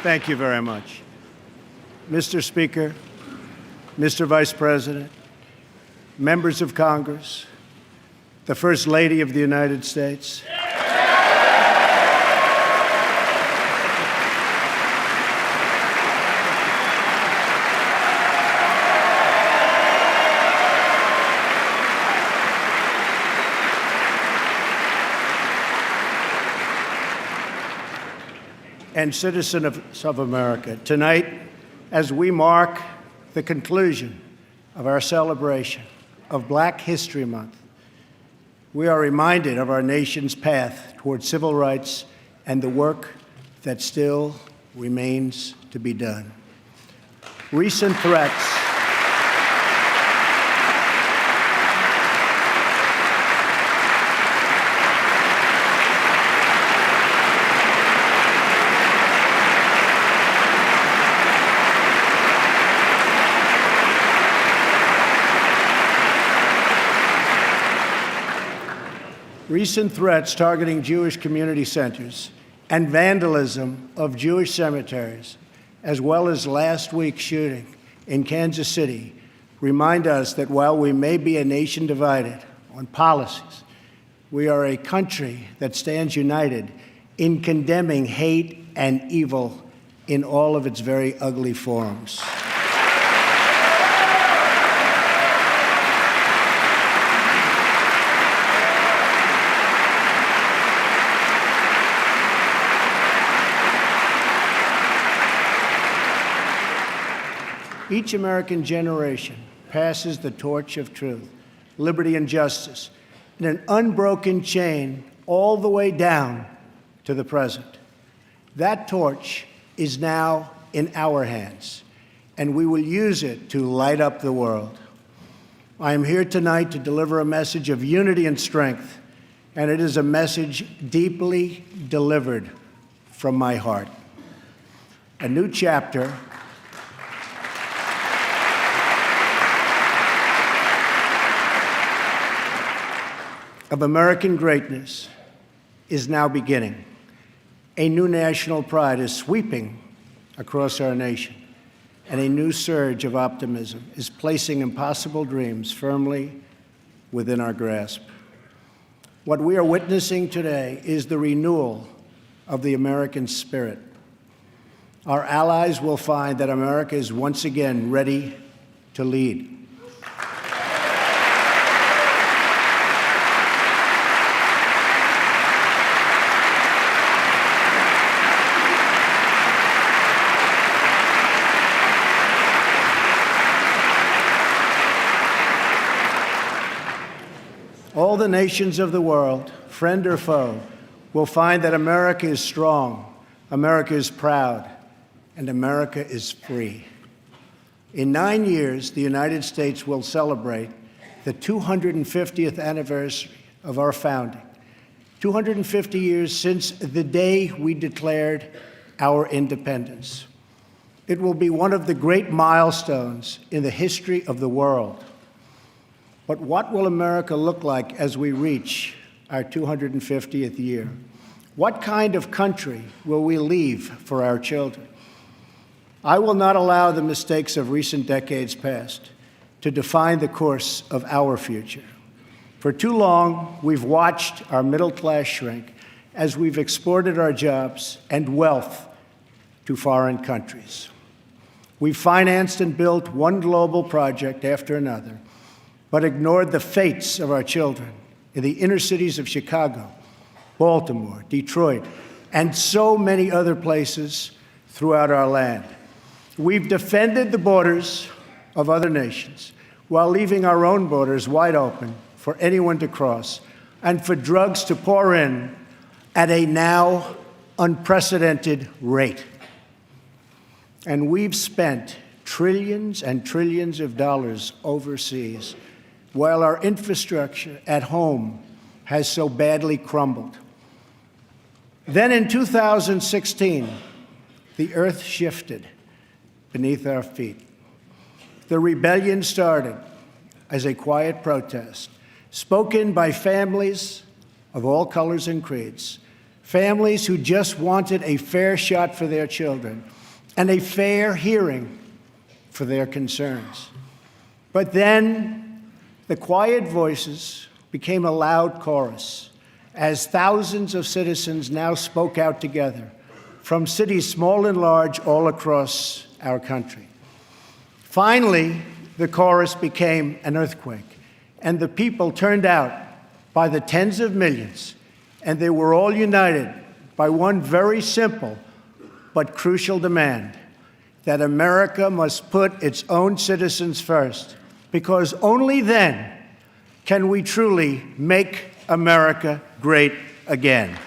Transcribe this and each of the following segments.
Thank you very much. Mr. Speaker, Mr. Vice President, members of Congress, the First Lady of the United States, and citizens of America. Tonight, as we mark the conclusion of our celebration of Black History Month, we are reminded of our nation's path toward civil rights and the work that still remains to be done. Recent threats targeting Jewish community centers and vandalism of Jewish cemeteries, as well as last week's shooting in Kansas City, remind us that while we may be a nation divided on policies, we are a country that stands united in condemning hate and evil in all of its very ugly forms. Each American generation passes the torch of truth, liberty, and justice in an unbroken chain all the way down to the present. That torch is now in our hands, and we will use it to light up the world. I am here tonight to deliver a message of unity and strength, and it is a message deeply delivered from my heart. A new chapter of American greatness is now beginning. A new national pride is sweeping across our nation, and a new surge of optimism is placing impossible dreams firmly within our grasp. What we are witnessing today is the renewal of the American spirit. Our allies will find that America is once again ready to lead. All the nations of the world, friend or foe, will find that America is strong, America is proud, and America is free. In 9 years, the United States will celebrate the 250th anniversary of our founding, 250 years since the day we declared our independence. It will be one of the great milestones in the history of the world. But what will America look like as we reach our 250th year? What kind of country will we leave for our children? I will not allow the mistakes of recent decades past to define the course of our future. For too long, we've watched our middle class shrink as we've exported our jobs and wealth to foreign countries. We've financed and built one global project after another, but ignored the fates of our children in the inner cities of Chicago, Baltimore, Detroit, and so many other places throughout our land. We've defended the borders of other nations while leaving our own borders wide open for anyone to cross and for drugs to pour in at a now unprecedented rate. And we've spent trillions and trillions of dollars overseas while our infrastructure at home has so badly crumbled. Then in 2016, the earth shifted beneath our feet. The rebellion started as a quiet protest, spoken by families of all colors and creeds, families who just wanted a fair shot for their children and a fair hearing for their concerns. But then the quiet voices became a loud chorus as thousands of citizens now spoke out together from cities small and large all across our country. Finally, the chorus became an earthquake, and the people turned out by the tens of millions, and they were all united by one very simple but crucial demand: that America must put its own citizens first, because only then can we truly make America great again.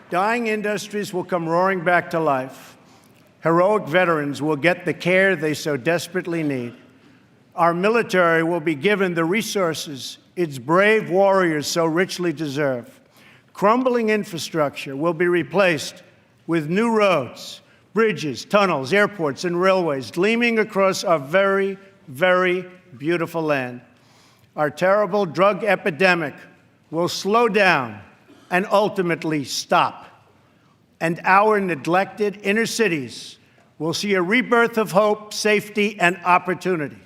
Dying industries will come roaring back to life. Heroic veterans will get the care they so desperately need. Our military will be given the resources its brave warriors so richly deserve. Crumbling infrastructure will be replaced with new roads, bridges, tunnels, airports, and railways gleaming across our very, very beautiful land. Our terrible drug epidemic will slow down and ultimately stop. And our neglected inner cities will see a rebirth of hope, safety, and opportunity.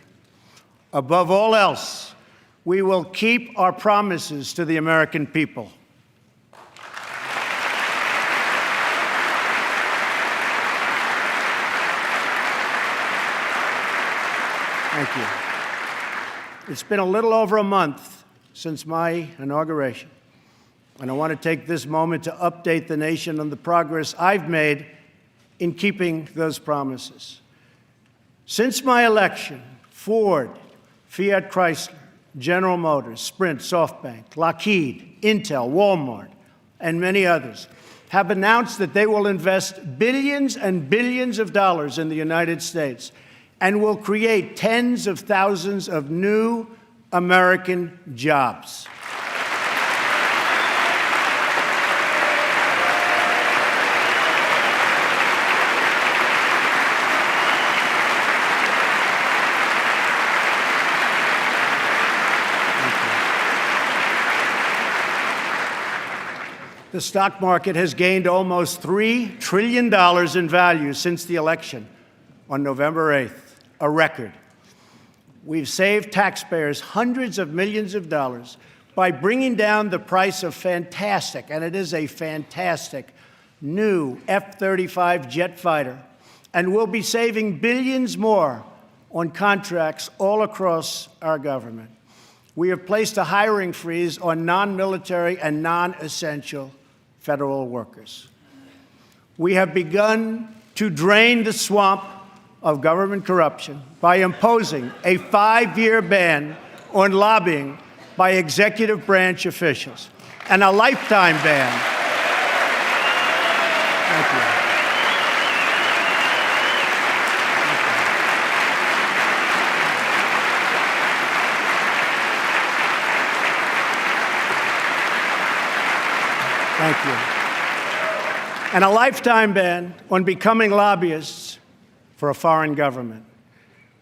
Above all else, we will keep our promises to the American people. Thank you. It's been a little over a month since my inauguration, and I want to take this moment to update the nation on the progress I've made in keeping those promises. Since my election, Ford, Fiat Chrysler, General Motors, Sprint, SoftBank, Lockheed, Intel, Walmart, and many others have announced that they will invest billions and billions of dollars in the United States and will create tens of thousands of new American jobs. The stock market has gained almost $3 trillion in value since the election on November 8th, a record. We've saved taxpayers hundreds of millions of dollars by bringing down the price of fantastic, and it is a fantastic, new F-35 jet fighter, and we'll be saving billions more on contracts all across our government. We have placed a hiring freeze on non-military and non-essential federal workers. We have begun to drain the swamp of government corruption by imposing a 5-year ban on lobbying by executive branch officials and a lifetime ban. Thank you. Thank you. And a lifetime ban on becoming lobbyists for a foreign government.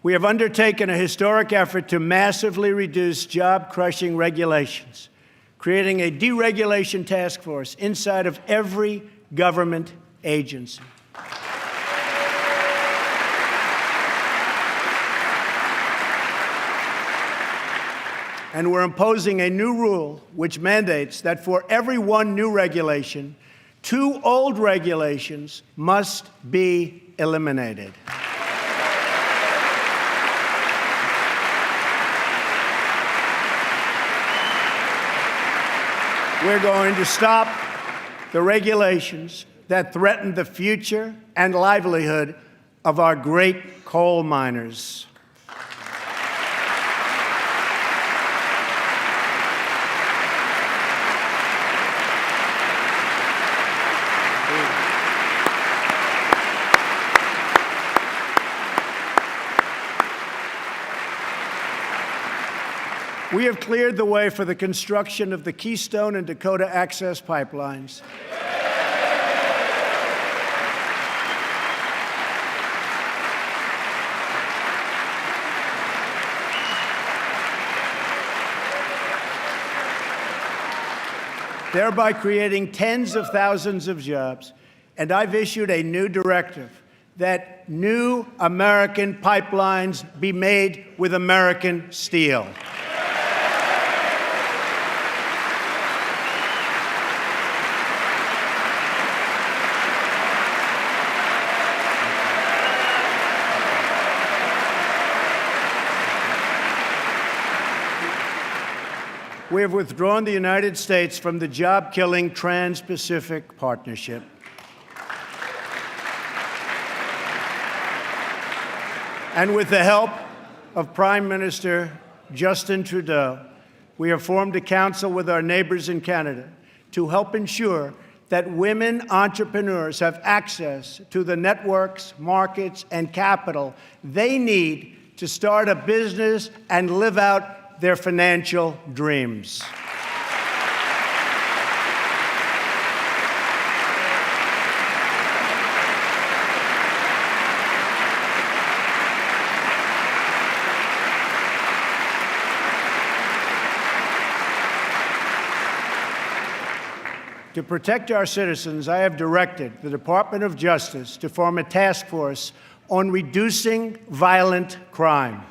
We have undertaken a historic effort to massively reduce job-crushing regulations, creating a deregulation task force inside of every government agency. And we're imposing a new rule which mandates that for every one new regulation, 2 old regulations must be eliminated. We're going to stop the regulations that threaten the future and livelihood of our great coal miners. We have cleared the way for the construction of the Keystone and Dakota Access pipelines. Thereby creating tens of thousands of jobs. And I've issued a new directive that new American pipelines be made with American steel. We have withdrawn the United States from the job-killing Trans-Pacific Partnership. And with the help of Prime Minister Justin Trudeau, we have formed a council with our neighbors in Canada to help ensure that women entrepreneurs have access to the networks, markets, and capital they need to start a business and live out their financial dreams. To protect our citizens, I have directed the Department of Justice to form a task force on reducing violent crime.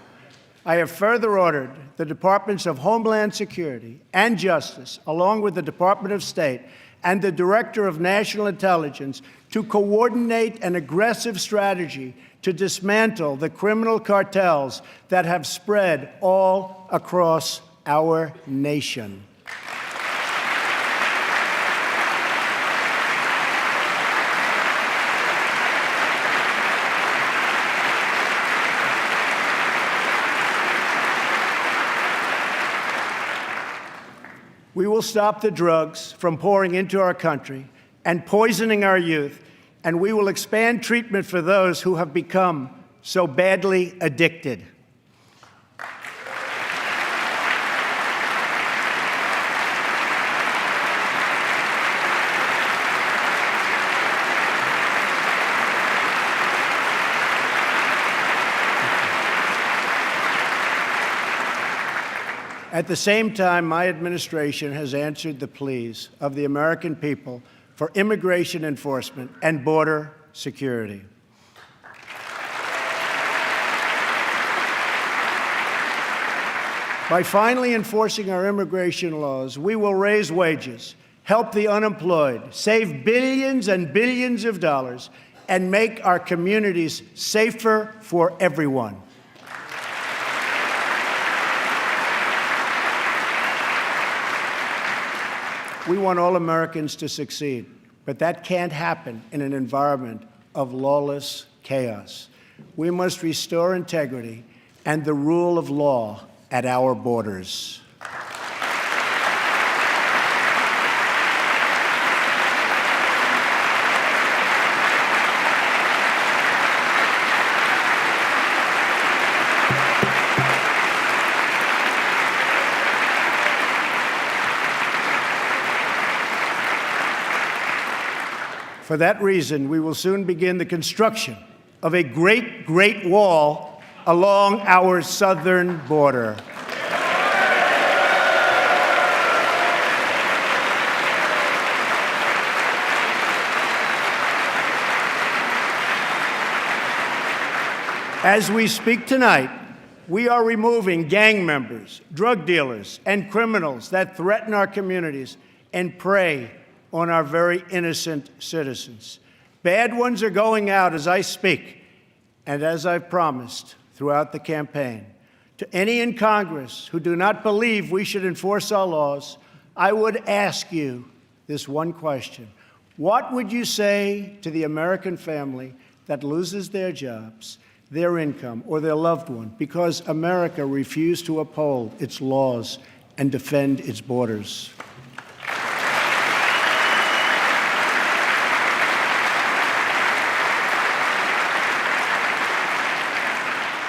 I have further ordered the Departments of Homeland Security and Justice, along with the Department of State and the Director of National Intelligence, to coordinate an aggressive strategy to dismantle the criminal cartels that have spread all across our nation. We will stop the drugs from pouring into our country and poisoning our youth, and we will expand treatment for those who have become so badly addicted. At the same time, my administration has answered the pleas of the American people for immigration enforcement and border security. By finally enforcing our immigration laws, we will raise wages, help the unemployed, save billions and billions of dollars, and make our communities safer for everyone. We want all Americans to succeed, but that can't happen in an environment of lawless chaos. We must restore integrity and the rule of law at our borders. For that reason, we will soon begin the construction of a great, great wall along our southern border. As we speak tonight, we are removing gang members, drug dealers, and criminals that threaten our communities and prey on our very innocent citizens. Bad ones are going out as I speak, and as I've promised throughout the campaign. To any in Congress who do not believe we should enforce our laws, I would ask you this one question. What would you say to the American family that loses their jobs, their income, or their loved one because America refused to uphold its laws and defend its borders?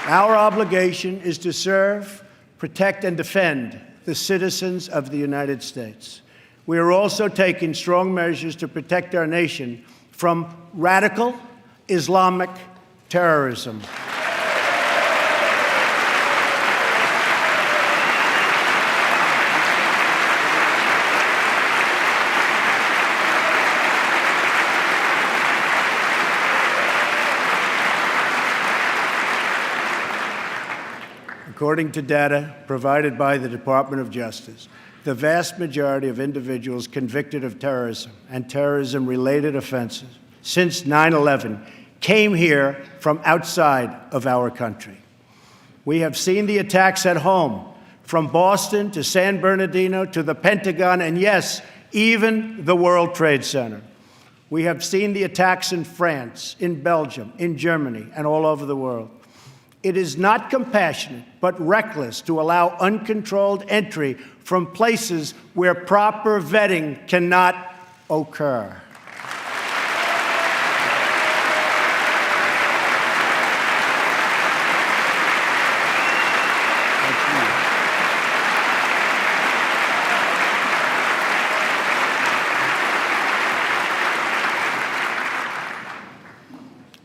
Our obligation is to serve, protect, and defend the citizens of the United States. We are also taking strong measures to protect our nation from radical Islamic terrorism. According to data provided by the Department of Justice, the vast majority of individuals convicted of terrorism and terrorism-related offenses since 9/11 came here from outside of our country. We have seen the attacks at home, from Boston to San Bernardino to the Pentagon, and yes, even the World Trade Center. We have seen the attacks in France, in Belgium, in Germany, and all over the world. It is not compassionate, but reckless to allow uncontrolled entry from places where proper vetting cannot occur.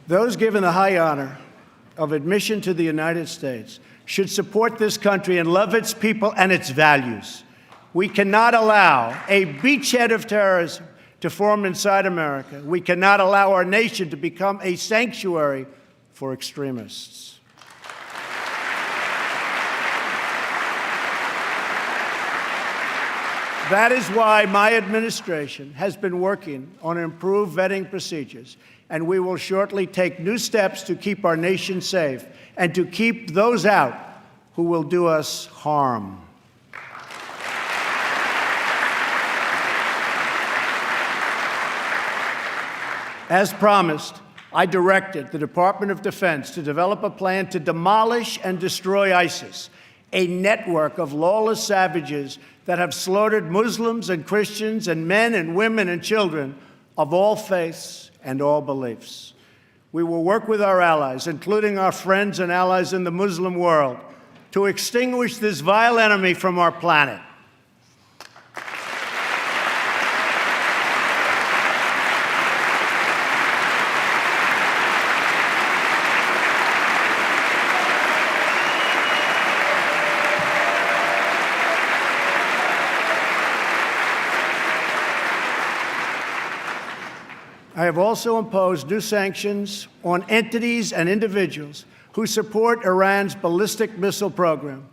Those given the high honor of admission to the United States should support this country and love its people and its values. We cannot allow a beachhead of terrorism to form inside America. We cannot allow our nation to become a sanctuary for extremists. That is why my administration has been working on improved vetting procedures, and we will shortly take new steps to keep our nation safe and to keep those out who will do us harm. As promised, I directed the Department of Defense to develop a plan to demolish and destroy ISIS, a network of lawless savages that have slaughtered Muslims and Christians and men and women and children of all faiths and all beliefs. We will work with our allies, including our friends and allies in the Muslim world, to extinguish this vile enemy from our planet. I have also imposed new sanctions on entities and individuals who support Iran's ballistic missile program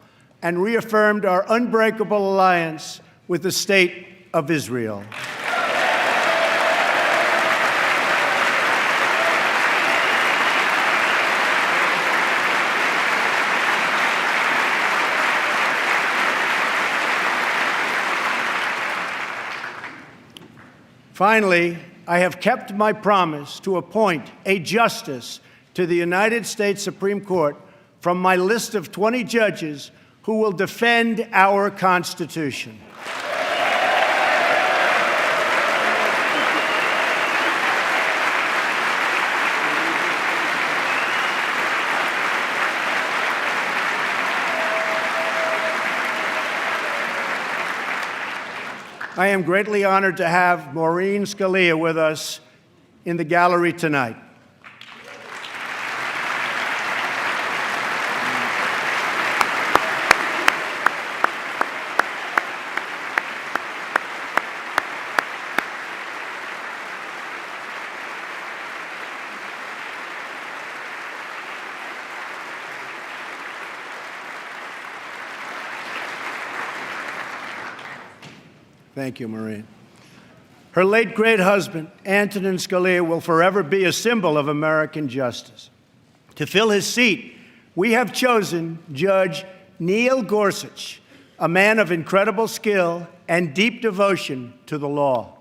and reaffirmed our unbreakable alliance with the State of Israel. Finally, I have kept my promise to appoint a justice to the United States Supreme Court from my list of 20 judges who will defend our Constitution. I am greatly honored to have Maureen Scalia with us in the gallery tonight. Thank you, Maureen. Her late great husband, Antonin Scalia, will forever be a symbol of American justice. To fill his seat, we have chosen Judge Neil Gorsuch, a man of incredible skill and deep devotion to the law.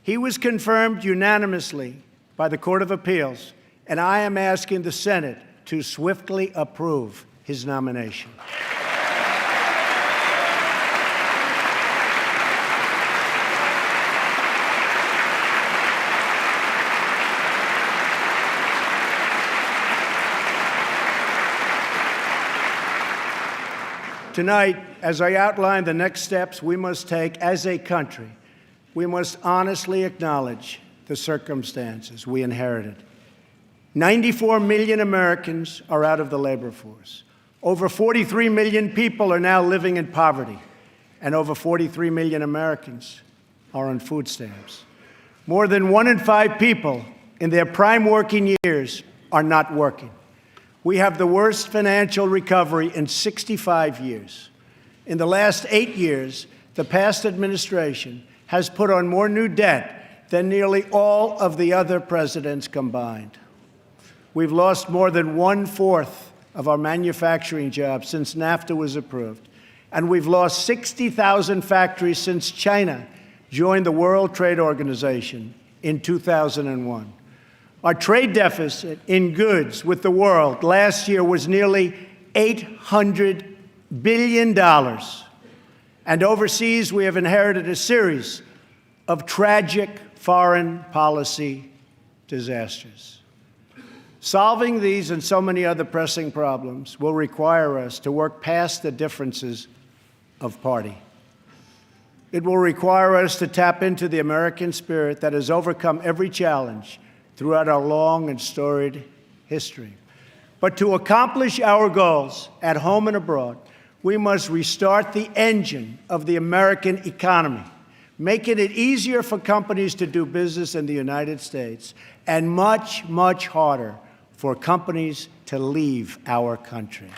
He was confirmed unanimously by the Court of Appeals, and I am asking the Senate to swiftly approve his nomination. Tonight, as I outline the next steps we must take as a country, we must honestly acknowledge the circumstances we inherited. 94 million Americans are out of the labor force. Over 43 million people are now living in poverty, and over 43 million Americans are on food stamps. More than 1 in 5 people in their prime working years are not working. We have the worst financial recovery in 65 years. In the last 8 years, the past administration has put on more new debt than nearly all of the other presidents combined. We've lost more than 1/4 of our manufacturing jobs since NAFTA was approved, and we've lost 60,000 factories since China joined the World Trade Organization in 2001. Our trade deficit in goods with the world last year was nearly $800 billion. And overseas, we have inherited a series of tragic foreign policy disasters. Solving these and so many other pressing problems will require us to work past the differences of party. It will require us to tap into the American spirit that has overcome every challenge throughout our long and storied history. But to accomplish our goals at home and abroad, we must restart the engine of the American economy, making it easier for companies to do business in the United States and much, much harder for companies to leave our country.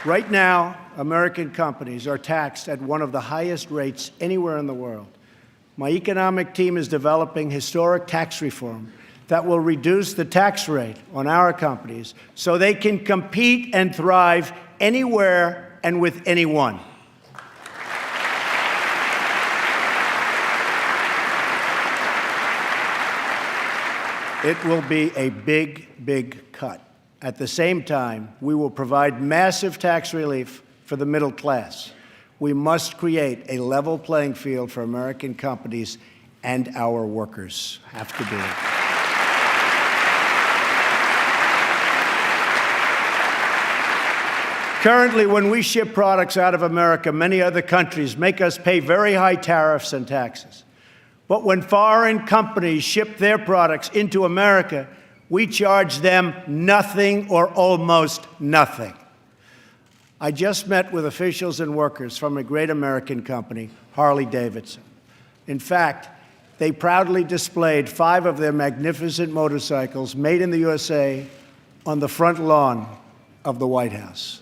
Right now, American companies are taxed at one of the highest rates anywhere in the world. My economic team is developing historic tax reform that will reduce the tax rate on our companies so they can compete and thrive anywhere and with anyone. It will be a big, big cut. At the same time, we will provide massive tax relief for the middle class. We must create a level playing field for American companies, and our workers have to do it. Currently, when we ship products out of America, many other countries make us pay very high tariffs and taxes. But when foreign companies ship their products into America, we charge them nothing or almost nothing. I just met with officials and workers from a great American company, Harley-Davidson. In fact, they proudly displayed 5 of their magnificent motorcycles made in the USA on the front lawn of the White House.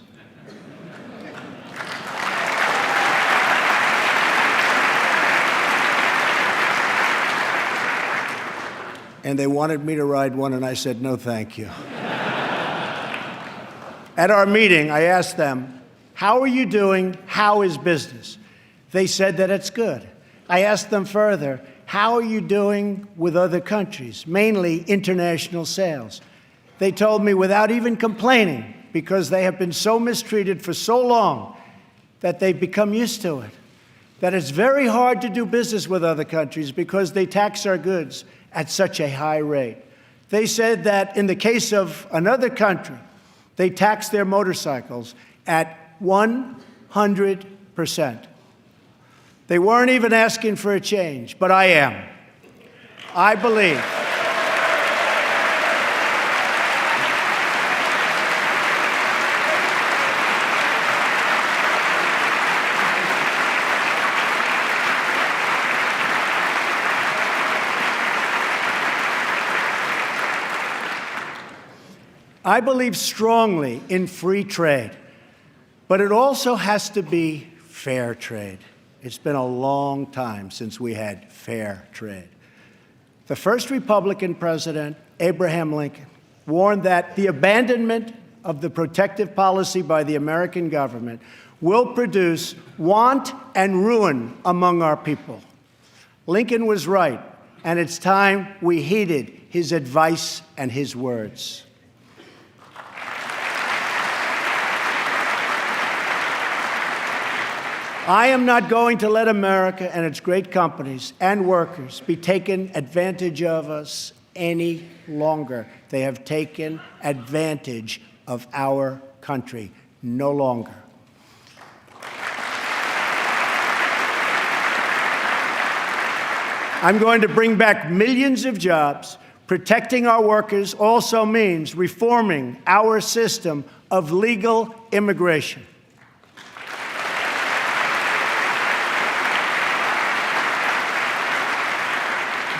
And they wanted me to ride one, and I said, no, thank you. At our meeting, I asked them, how are you doing? How is business? They said that it's good. I asked them further, how are you doing with other countries, mainly international sales? They told me without even complaining, because they have been so mistreated for so long that they've become used to it, that it's very hard to do business with other countries because they tax our goods at such a high rate. They said that in the case of another country, they tax their motorcycles at 100%. They weren't even asking for a change, but I am. I believe strongly in free trade, but it also has to be fair trade. It's been a long time since we had fair trade. The first Republican president, Abraham Lincoln, warned that the abandonment of the protective policy by the American government will produce want and ruin among our people. Lincoln was right, and it's time we heeded his advice and his words. I am not going to let America and its great companies and workers be taken advantage of us any longer. They have taken advantage of our country. No longer. I'm going to bring back millions of jobs. Protecting our workers also means reforming our system of legal immigration.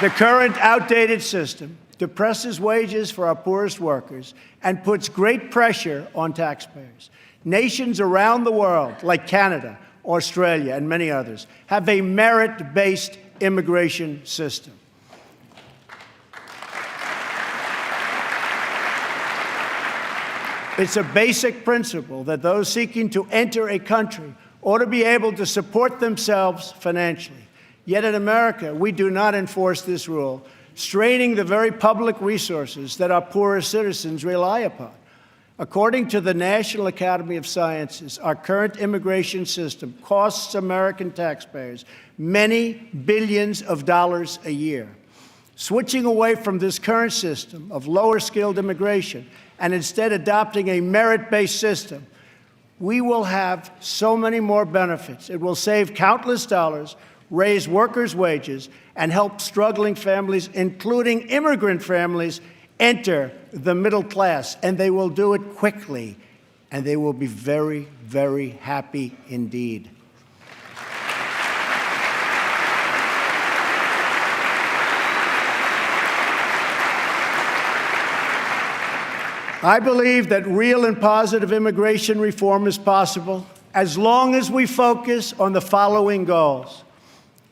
The current outdated system depresses wages for our poorest workers and puts great pressure on taxpayers. Nations around the world, like Canada, Australia, and many others, have a merit-based immigration system. It's a basic principle that those seeking to enter a country ought to be able to support themselves financially. Yet in America, we do not enforce this rule, straining the very public resources that our poorest citizens rely upon. According to the National Academy of Sciences, our current immigration system costs American taxpayers many billions of dollars a year. Switching away from this current system of lower-skilled immigration and instead adopting a merit-based system, we will have so many more benefits. It will save countless dollars, raise workers' wages, and help struggling families, including immigrant families, enter the middle class. And they will do it quickly, and they will be very, very happy indeed. I believe that real and positive immigration reform is possible as long as we focus on the following goals: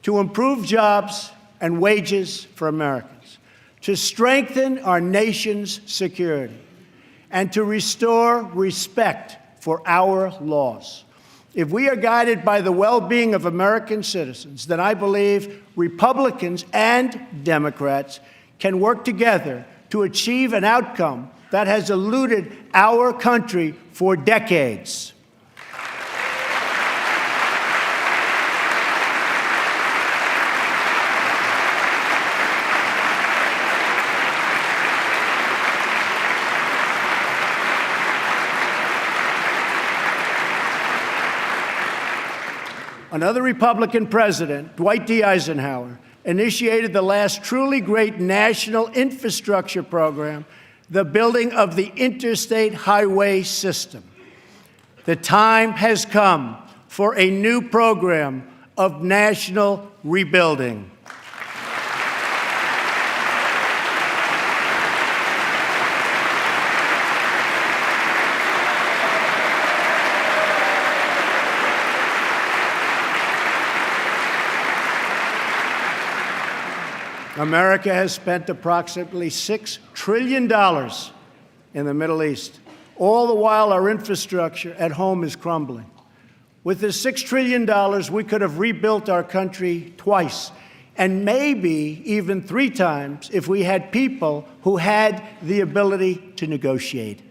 to improve jobs and wages for Americans, to strengthen our nation's security, and to restore respect for our laws. If we are guided by the well-being of American citizens, then I believe Republicans and Democrats can work together to achieve an outcome that has eluded our country for decades. Another Republican president, Dwight D. Eisenhower, initiated the last truly great national infrastructure program, the building of the interstate highway system. The time has come for a new program of national rebuilding. America has spent approximately $6 trillion in the Middle East. All the while, our infrastructure at home is crumbling. With the $6 trillion, we could have rebuilt our country twice, and maybe even 3 times if we had people who had the ability to negotiate.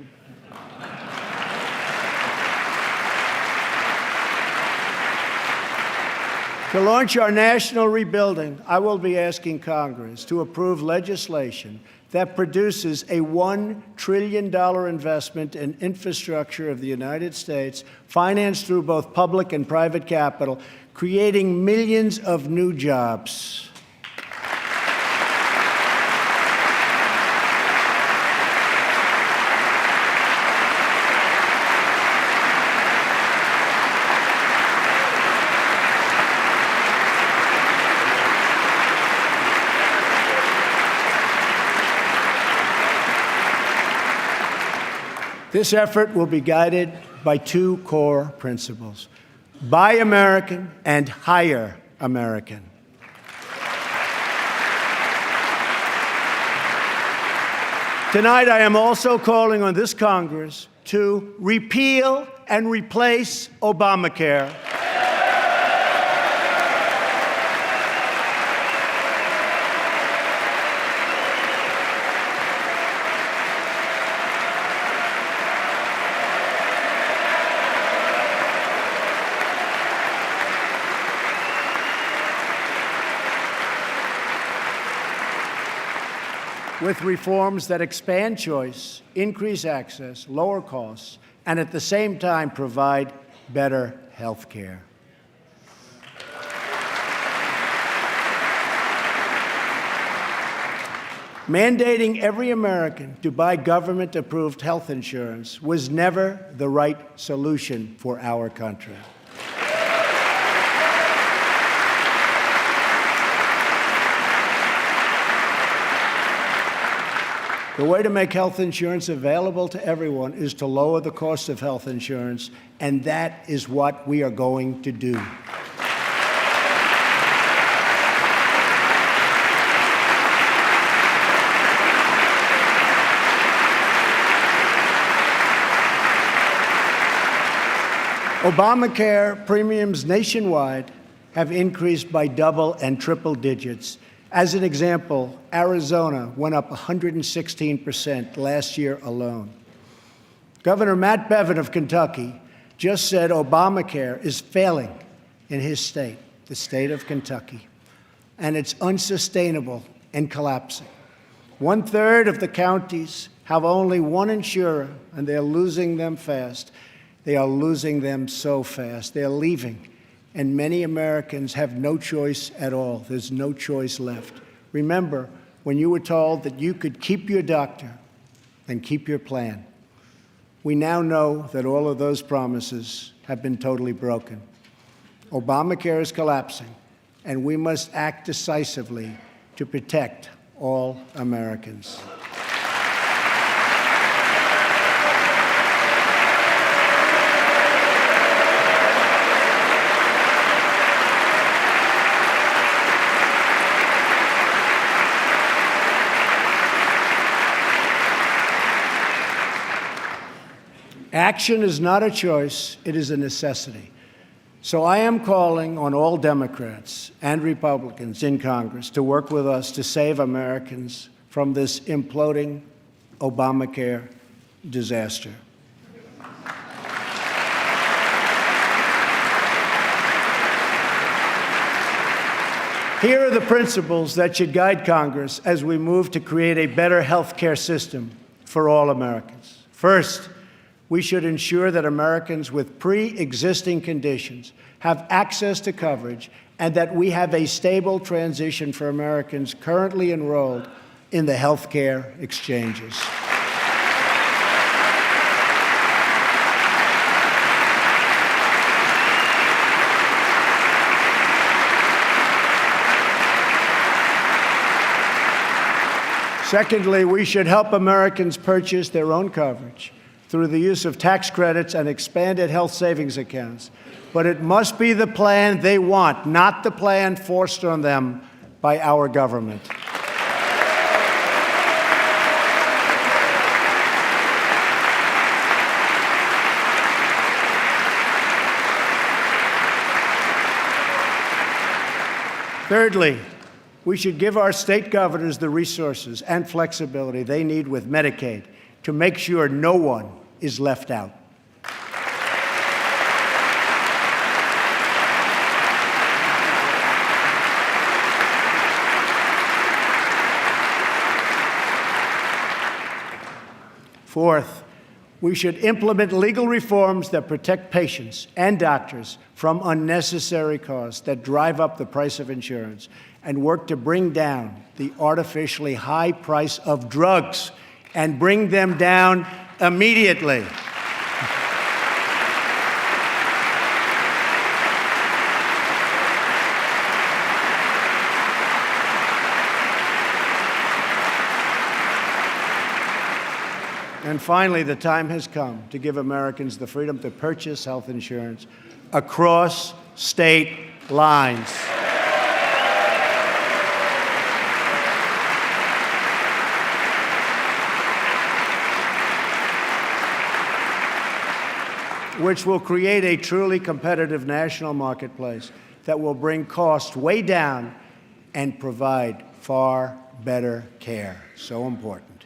To launch our national rebuilding, I will be asking Congress to approve legislation that produces a $1 trillion investment in infrastructure of the United States, financed through both public and private capital, creating millions of new jobs. This effort will be guided by 2 core principles: Buy American and Hire American. Tonight, I am also calling on this Congress to repeal and replace Obamacare. with reforms that expand choice, increase access, lower costs, and at the same time provide better health care. Mandating every American to buy government-approved health insurance was never the right solution for our country. The way to make health insurance available to everyone is to lower the cost of health insurance, and that is what we are going to do. Obamacare premiums nationwide have increased by double and triple digits. As an example, Arizona went up 116% last year alone. Governor Matt Bevin of Kentucky just said Obamacare is failing in his state, the state of Kentucky, and it's unsustainable and collapsing. 1/3 of the counties have only one insurer, and they're losing them fast. They are losing them so fast. They're leaving. And many Americans have no choice at all. There's no choice left. Remember, when you were told that you could keep your doctor and keep your plan, we now know that all of those promises have been totally broken. Obamacare is collapsing, and we must act decisively to protect all Americans. Action is not a choice, it is a necessity. So I am calling on all Democrats and Republicans in Congress to work with us to save Americans from this imploding Obamacare disaster. Here are the principles that should guide Congress as we move to create a better health care system for all Americans. First, we should ensure that Americans with pre-existing conditions have access to coverage and that we have a stable transition for Americans currently enrolled in the health care exchanges. Secondly, we should help Americans purchase their own coverage through the use of tax credits and expanded health savings accounts. But it must be the plan they want, not the plan forced on them by our government. Thirdly, we should give our state governors the resources and flexibility they need with Medicaid to make sure no one is left out. Fourth, we should implement legal reforms that protect patients and doctors from unnecessary costs that drive up the price of insurance and work to bring down the artificially high price of drugs and bring them down immediately. And finally, the time has come to give Americans the freedom to purchase health insurance across state lines. Which will create a truly competitive national marketplace that will bring costs way down and provide far better care. So important.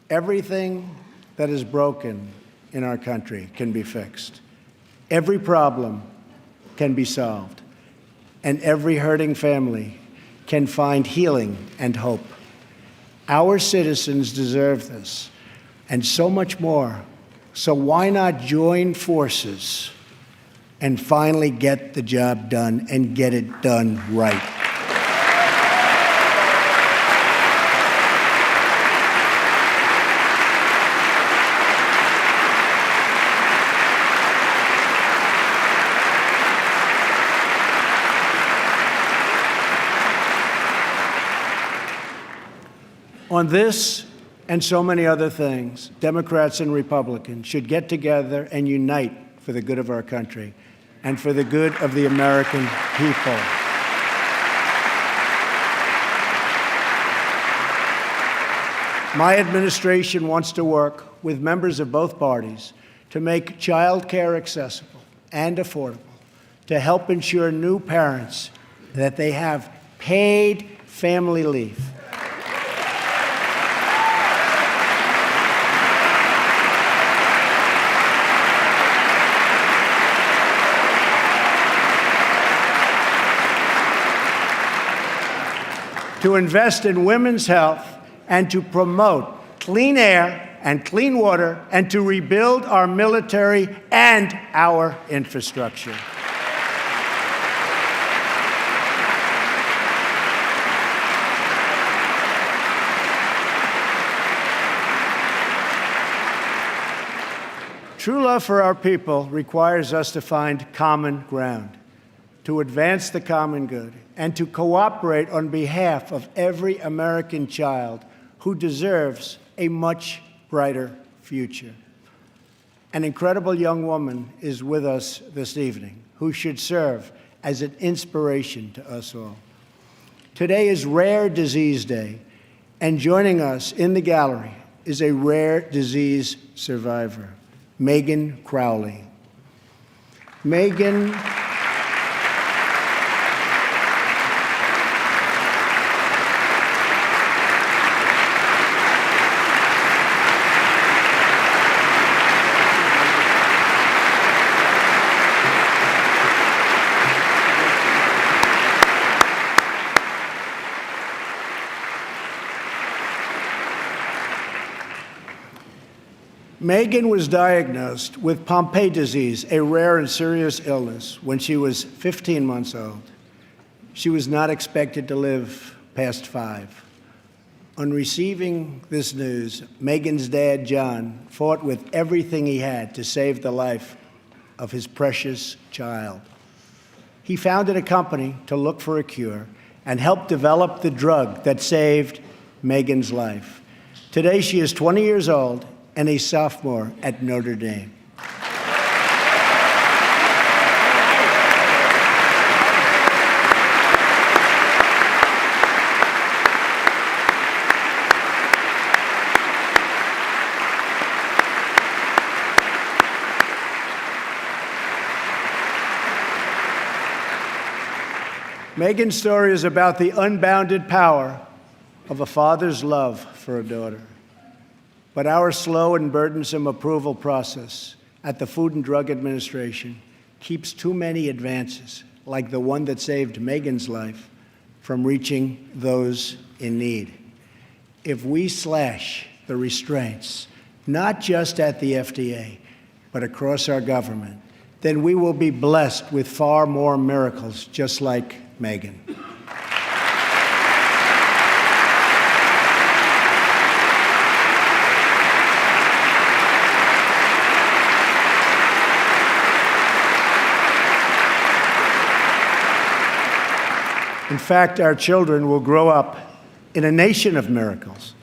Everything that is broken in our country can be fixed. Every problem can be solved. And every hurting family can find healing and hope. Our citizens deserve this, and so much more. So why not join forces and finally get the job done and get it done right? On this and so many other things, Democrats and Republicans should get together and unite for the good of our country and for the good of the American people. My administration wants to work with members of both parties to make child care accessible and affordable, to help ensure new parents that they have paid family leave, to invest in women's health, and to promote clean air and clean water, and to rebuild our military and our infrastructure. True love for our people requires us to find common ground, to advance the common good, and to cooperate on behalf of every American child who deserves a much brighter future. An incredible young woman is with us this evening who should serve as an inspiration to us all. Today is Rare Disease Day, and joining us in the gallery is a rare disease survivor, Megan Crowley. Megan Megan was diagnosed with Pompe disease, a rare and serious illness, when she was 15 months old. She was not expected to live past 5. On receiving this news, Megan's dad, John, fought with everything he had to save the life of his precious child. He founded a company to look for a cure and helped develop the drug that saved Megan's life. Today, she is 20 years old and a sophomore at Notre Dame. Megan's story is about the unbounded power of a father's love for a daughter. But our slow and burdensome approval process at the Food and Drug Administration keeps too many advances, like the one that saved Megan's life, from reaching those in need. If we slash the restraints, not just at the FDA, but across our government, then we will be blessed with far more miracles just like Megan. In fact, our children will grow up in a nation of miracles.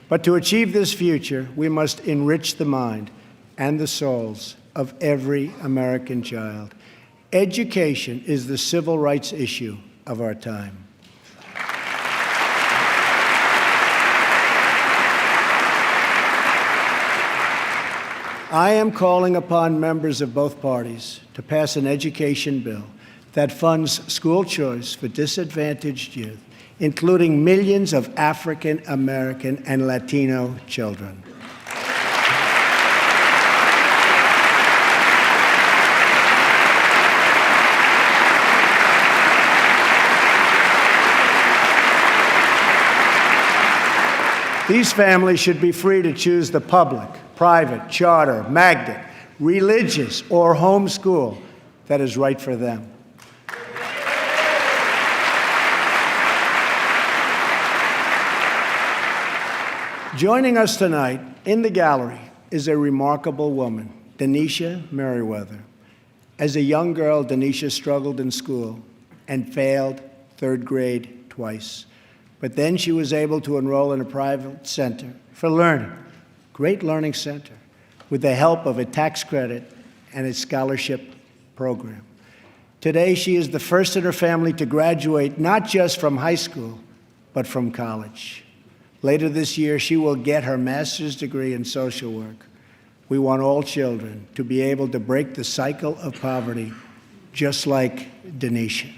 But to achieve this future, we must enrich the mind and the souls of every American child. Education is the civil rights issue of our time. I am calling upon members of both parties to pass an education bill that funds school choice for disadvantaged youth, including millions of African American and Latino children. These families should be free to choose the public, private, charter, magnet, religious, or homeschool that is right for them. Joining us tonight in the gallery is a remarkable woman, Denisha Merriweather. As a young girl, Denisha struggled in school and failed third grade twice. But then she was able to enroll in a private center for learning, great learning center, with the help of a tax credit and a scholarship program. Today, she is the first in her family to graduate not just from high school, but from college. Later this year, she will get her master's degree in social work. We want all children to be able to break the cycle of poverty, just like Denisha.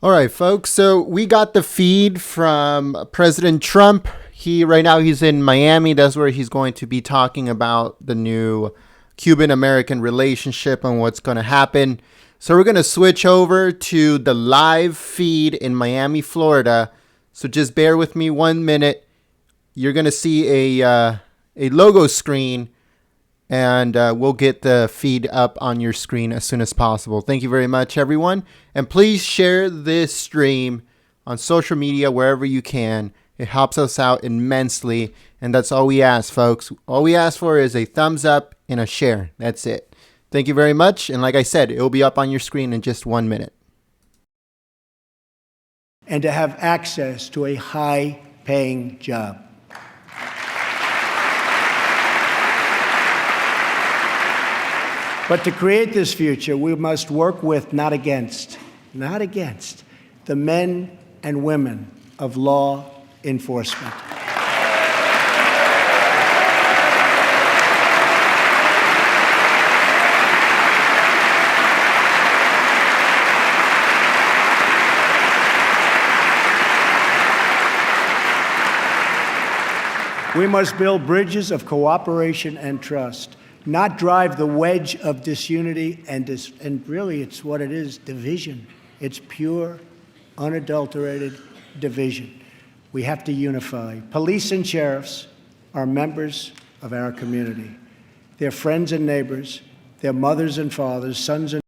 All right, folks. So we got the feed from President Trump. Right now he's in Miami. That's where he's going to be talking about the new Cuban-American relationship and what's going to happen. So we're going to switch over to the live feed in Miami, Florida. So just bear with me 1 minute. You're going to see a logo screen, and we'll get the feed up on your screen as soon as possible. Thank you very much, everyone. And please share this stream on social media wherever you can. It helps us out immensely. And that's all we ask, folks. All we ask for is a thumbs up and a share. That's it. Thank you very much. And like I said, it will be up on your screen in just 1 minute. And to have access to a high-paying job. But to create this future, we must work with, not against, the men and women of law enforcement. We must build bridges of cooperation and trust, not drive the wedge of disunity and really it's what it is, division. It's pure, unadulterated division. We have to unify. Police and sheriffs are members of our community. They're friends and neighbors. They're mothers and fathers, sons and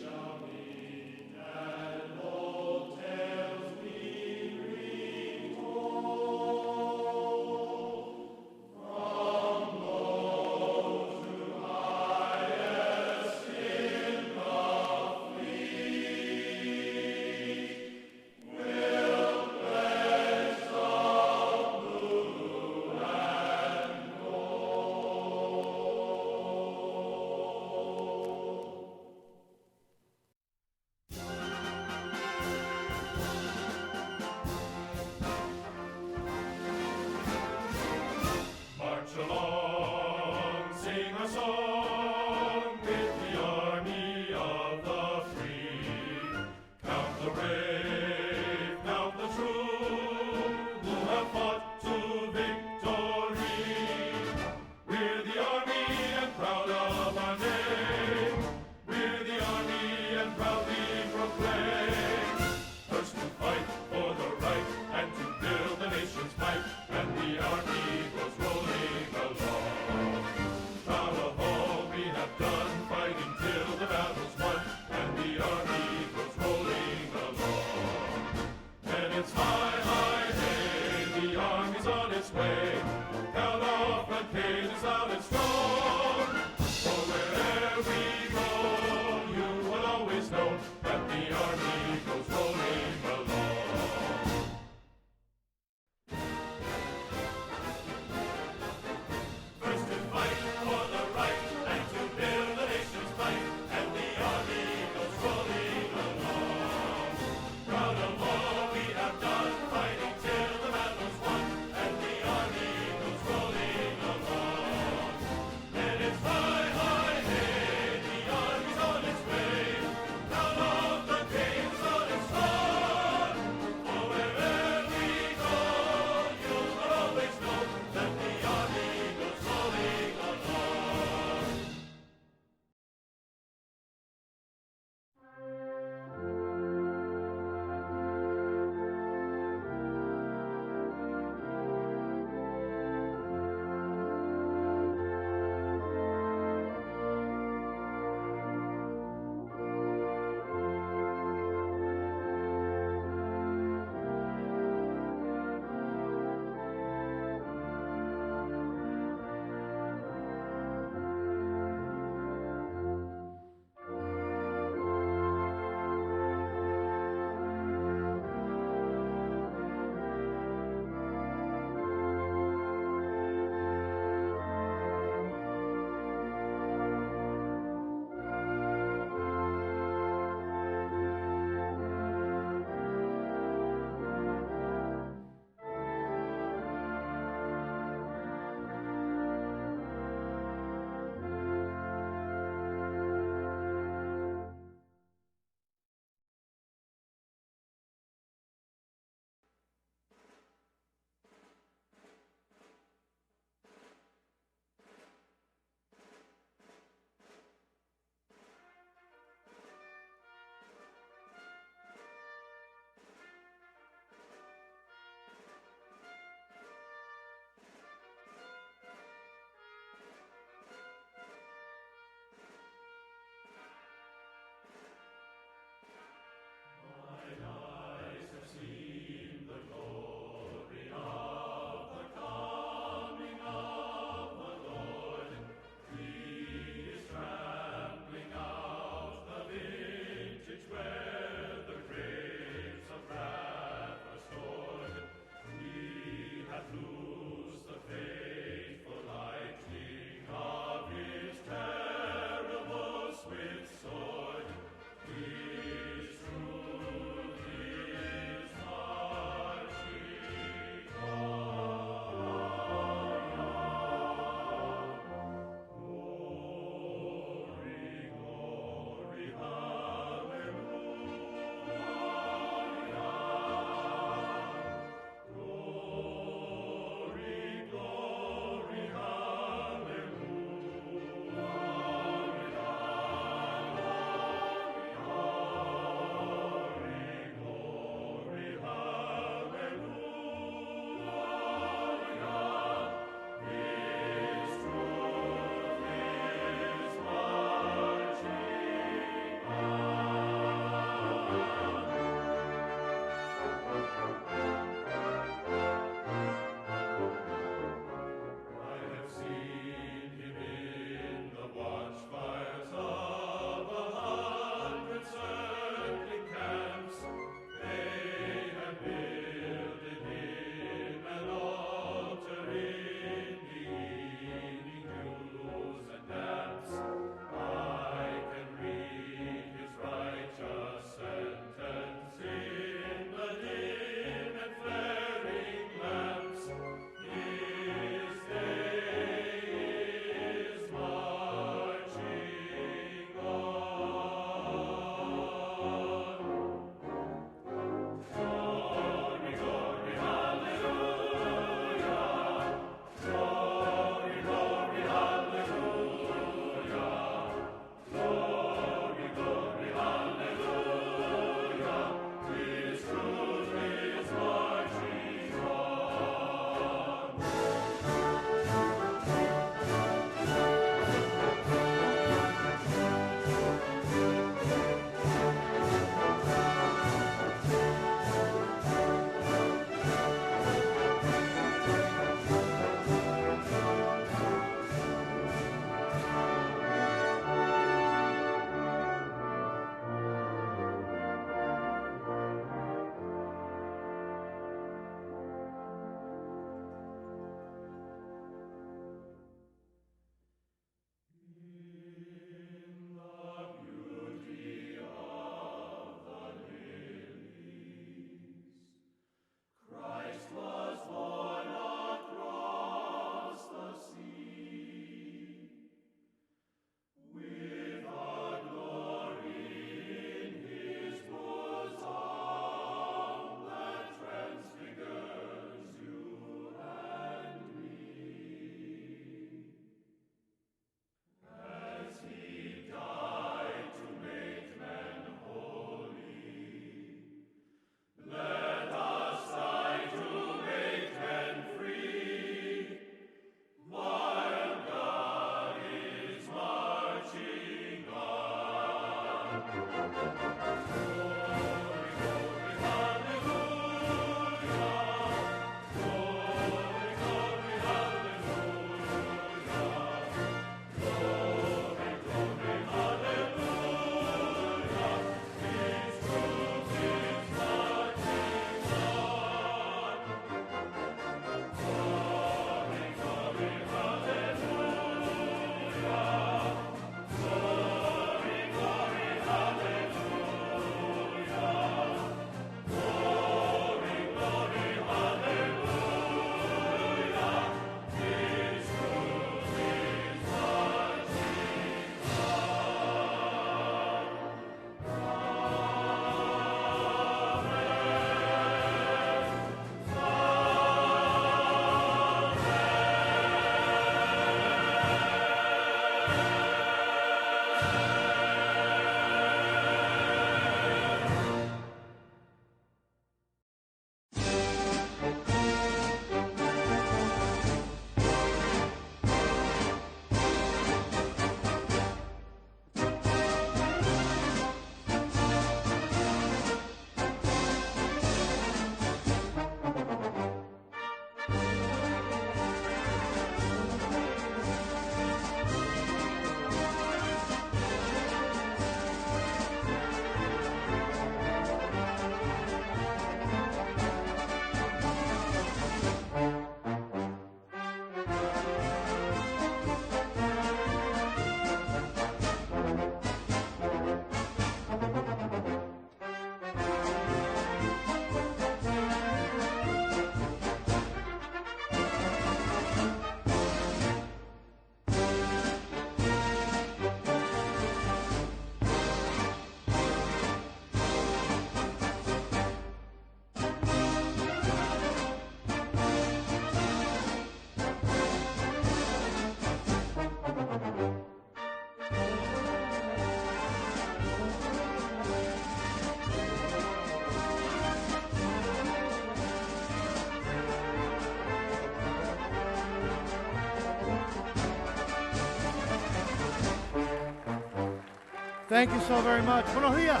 Thank you so very much. Buenos dias.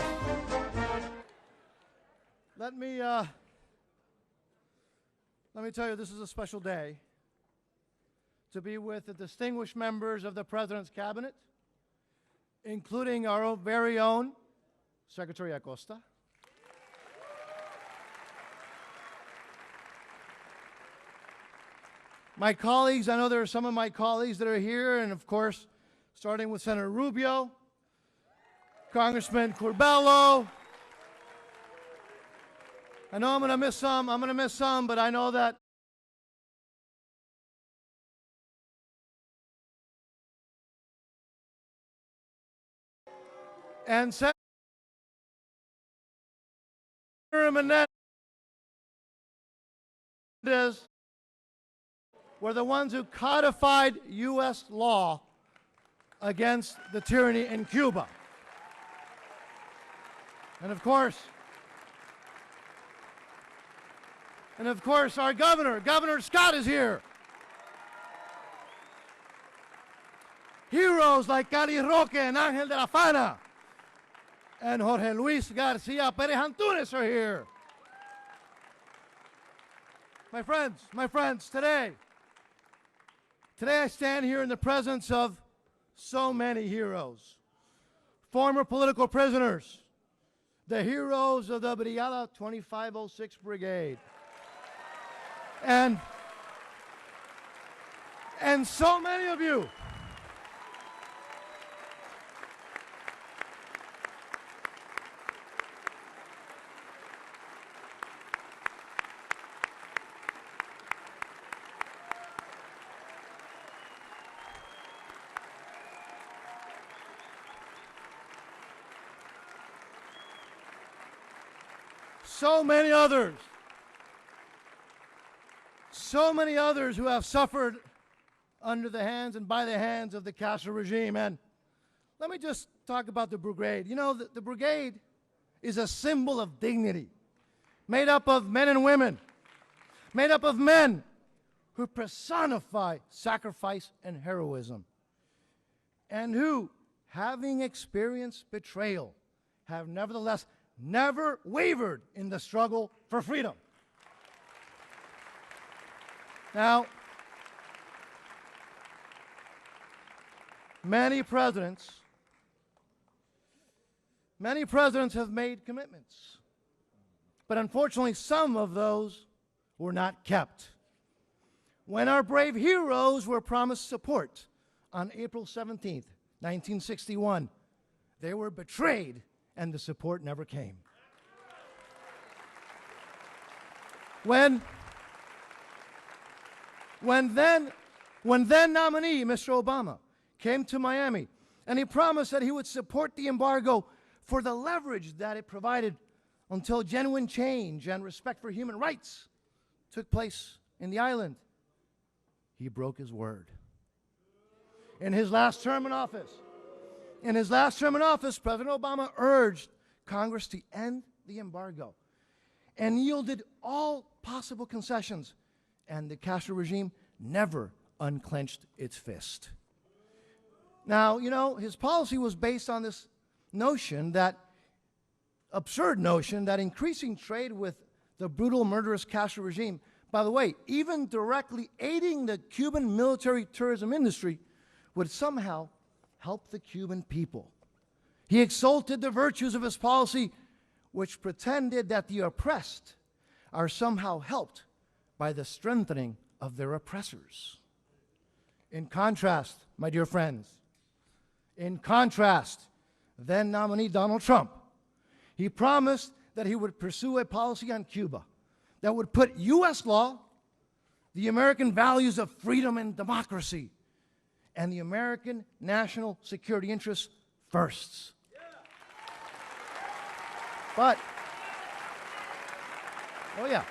Let me tell you, this is a special day to be with the distinguished members of the President's Cabinet, including our very own Secretary Acosta, my colleagues. I know there are some of my colleagues that are here, and of course, starting with Senator Rubio, Congressman Curbelo. I know I'm going to miss some, but I know that and Senator Menendez were the ones who codified U.S. law against the tyranny in Cuba. And of course, our Governor Scott is here. Heroes like Cali Roque and Ángel de la Fana and Jorge Luis Garcia Perez Antunes are here. My friends, today I stand here in the presence of so many heroes, former political prisoners, the heroes of the Brigada 2506 Brigade, and so many of you. So many others who have suffered under the hands and by the hands of the Castro regime. And let me just talk about the brigade. You know, the brigade is a symbol of dignity, made up of men and women, made up of men who personify sacrifice and heroism, and who, having experienced betrayal, have nevertheless never wavered in the struggle for freedom. Now, many presidents have made commitments, but unfortunately some of those were not kept. When our brave heroes were promised support on April 17th, 1961, they were betrayed and the support never came. When then nominee Mr. Obama came to Miami and he promised that he would support the embargo for the leverage that it provided until genuine change and respect for human rights took place in the island, he broke his word. In his last term in office, President Obama urged Congress to end the embargo and yielded all possible concessions, and the Castro regime never unclenched its fist. Now, you know, his policy was based on this absurd notion that increasing trade with the brutal, murderous Castro regime, by the way, even directly aiding the Cuban military tourism industry, would somehow help the Cuban people. He exalted the virtues of his policy, which pretended that the oppressed are somehow helped by the strengthening of their oppressors. In contrast, my dear friends, then nominee Donald Trump, he promised that he would pursue a policy on Cuba that would put U.S. law, the American values of freedom and democracy, and the American national security interests first. But, oh yeah.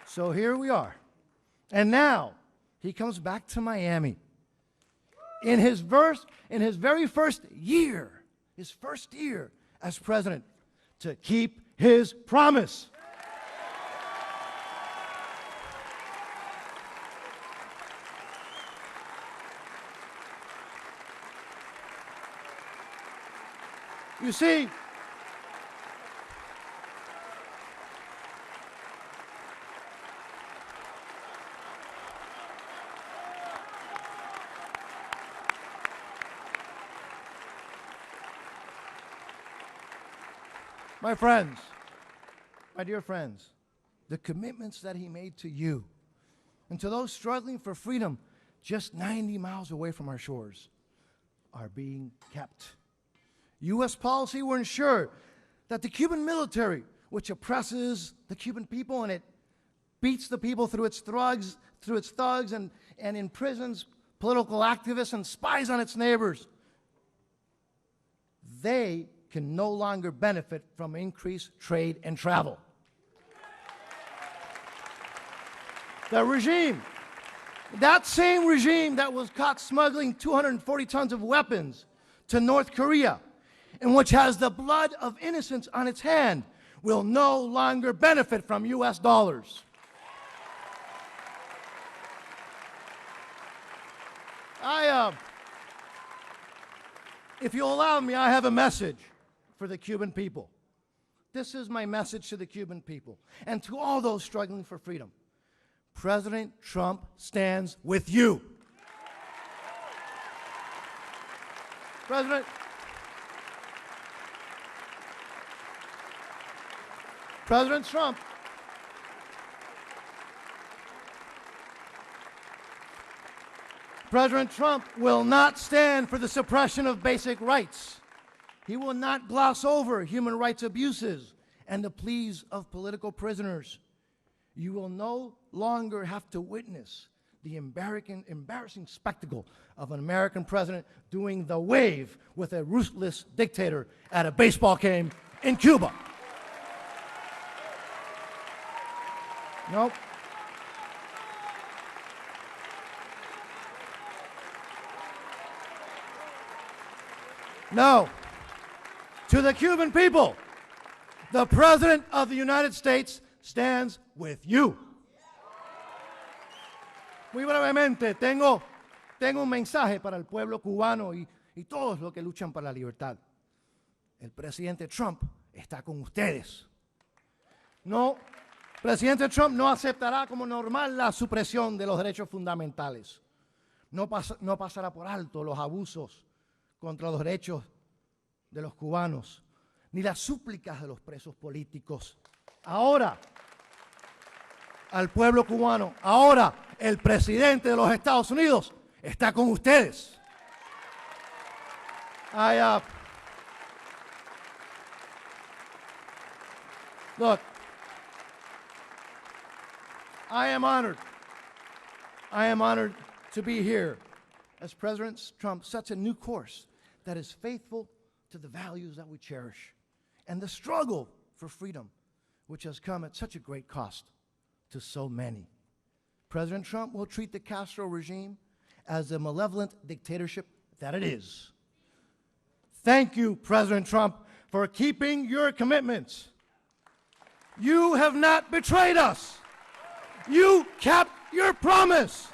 So here we are. And now he comes back to Miami in his very first year as president, to keep his promise. You see, my friends, my dear friends, the commitments that he made to you and to those struggling for freedom just 90 miles away from our shores are being kept. U.S. policy will ensure that the Cuban military, which oppresses the Cuban people and it beats the people through its thugs and imprisons political activists and spies on its neighbors, they can no longer benefit from increased trade and travel. The regime, that same regime that was caught smuggling 240 tons of weapons to North Korea, and which has the blood of innocents on its hand, will no longer benefit from US dollars. If you'll allow me, I have a message for the Cuban people. This is my message to the Cuban people and to all those struggling for freedom. President Trump stands with you. President Trump will not stand for the suppression of basic rights. He will not gloss over human rights abuses and the pleas of political prisoners. You will no longer have to witness the embarrassing spectacle of an American president doing the wave with a ruthless dictator at a baseball game in Cuba. Nope. No. To the Cuban people, the President of the United States stands with you. Muy brevemente, tengo un mensaje para el pueblo cubano y todos los que luchan por la libertad. El presidente Trump está con ustedes. No, presidente Trump no aceptará como normal la supresión de los derechos fundamentales. No pasará por alto los abusos contra los derechos de los cubanos, ni las súplicas de los presos políticos. Ahora, al pueblo cubano, ahora el presidente de los Estados Unidos está con ustedes. Look, I am honored to be here as President Trump sets a new course that is faithful to the values that we cherish and the struggle for freedom, which has come at such a great cost to so many. President Trump will treat the Castro regime as the malevolent dictatorship that it is. Thank you, President Trump, for keeping your commitments. You have not betrayed us. You kept your promise.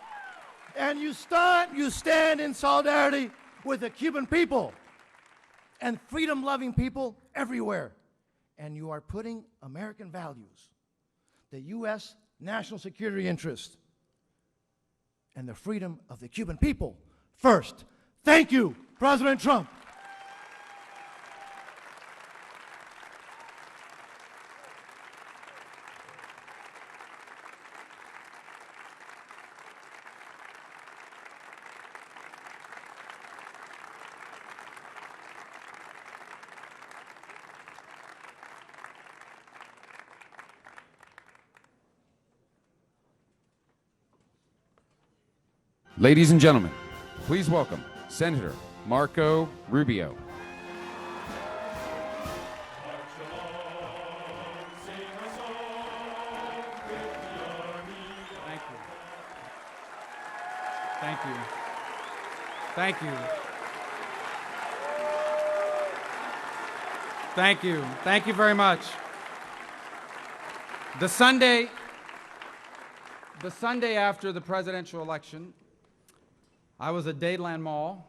And you stand in solidarity with the Cuban people and freedom-loving people everywhere. And you are putting American values, the U.S. national security interest, and the freedom of the Cuban people first. Thank you, President Trump. Ladies and gentlemen, please welcome Senator Marco Rubio. Thank you. Thank you. Thank you. Thank you very much. The Sunday after the presidential election, I was at Dadeland Mall.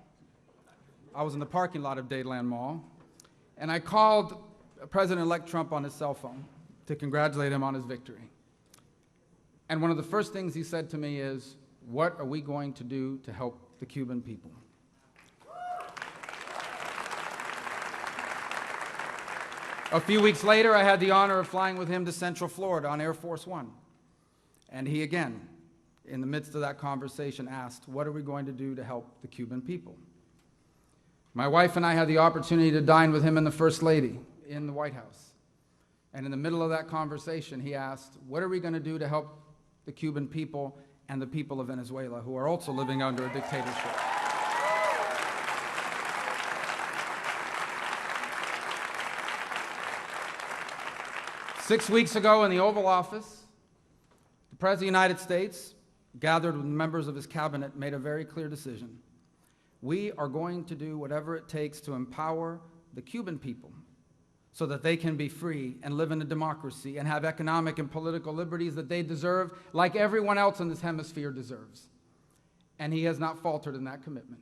I was in the parking lot of Dadeland Mall, And I called President-elect Trump on his cell phone to congratulate him on his victory. And one of the first things he said to me is, "What are we going to do to help the Cuban people?" A few weeks later, I had the honor of flying with him to Central Florida on Air Force One. And he again, in the midst of that conversation, asked, "What are we going to do to help the Cuban people?" My wife and I had the opportunity to dine with him and the First Lady in the White House. And in the middle of that conversation, he asked, "What are we going to do to help the Cuban people and the people of Venezuela, who are also living under a dictatorship?" Six weeks ago in the Oval Office, the President of the United States, gathered with members of his cabinet, made a very clear decision. We are going to do whatever it takes to empower the Cuban people so that they can be free and live in a democracy and have economic and political liberties that they deserve, like everyone else in this hemisphere deserves. And he has not faltered in that commitment.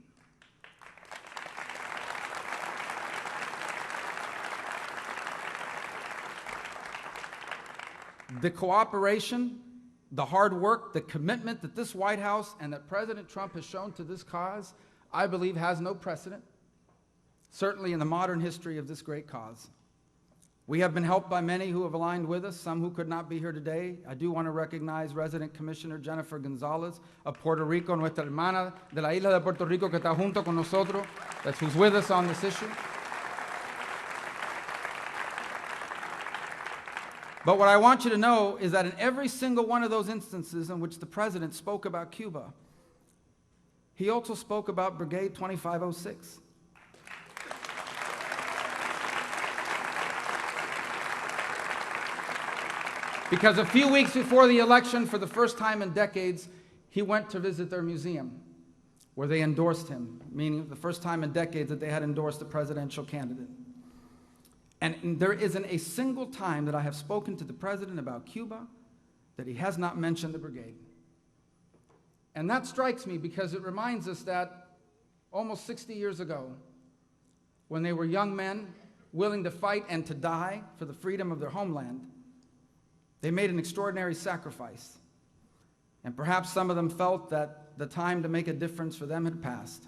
The cooperation, the hard work, the commitment that this White House and that President Trump has shown to this cause, I believe has no precedent, certainly in the modern history of this great cause. We have been helped by many who have aligned with us, some who could not be here today. I do want to recognize Resident Commissioner Jennifer Gonzalez of Puerto Rico, nuestra hermana de la isla de Puerto Rico que está junto con nosotros, that's who's with us on this issue. But what I want you to know is that in every single one of those instances in which the President spoke about Cuba, he also spoke about Brigade 2506. Because a few weeks before the election, for the first time in decades, he went to visit their museum, where they endorsed him, meaning the first time in decades that they had endorsed a presidential candidate. And there isn't a single time that I have spoken to the President about Cuba that he has not mentioned the brigade. And that strikes me because it reminds us that almost 60 years ago, when they were young men willing to fight and to die for the freedom of their homeland, they made an extraordinary sacrifice. And perhaps some of them felt that the time to make a difference for them had passed.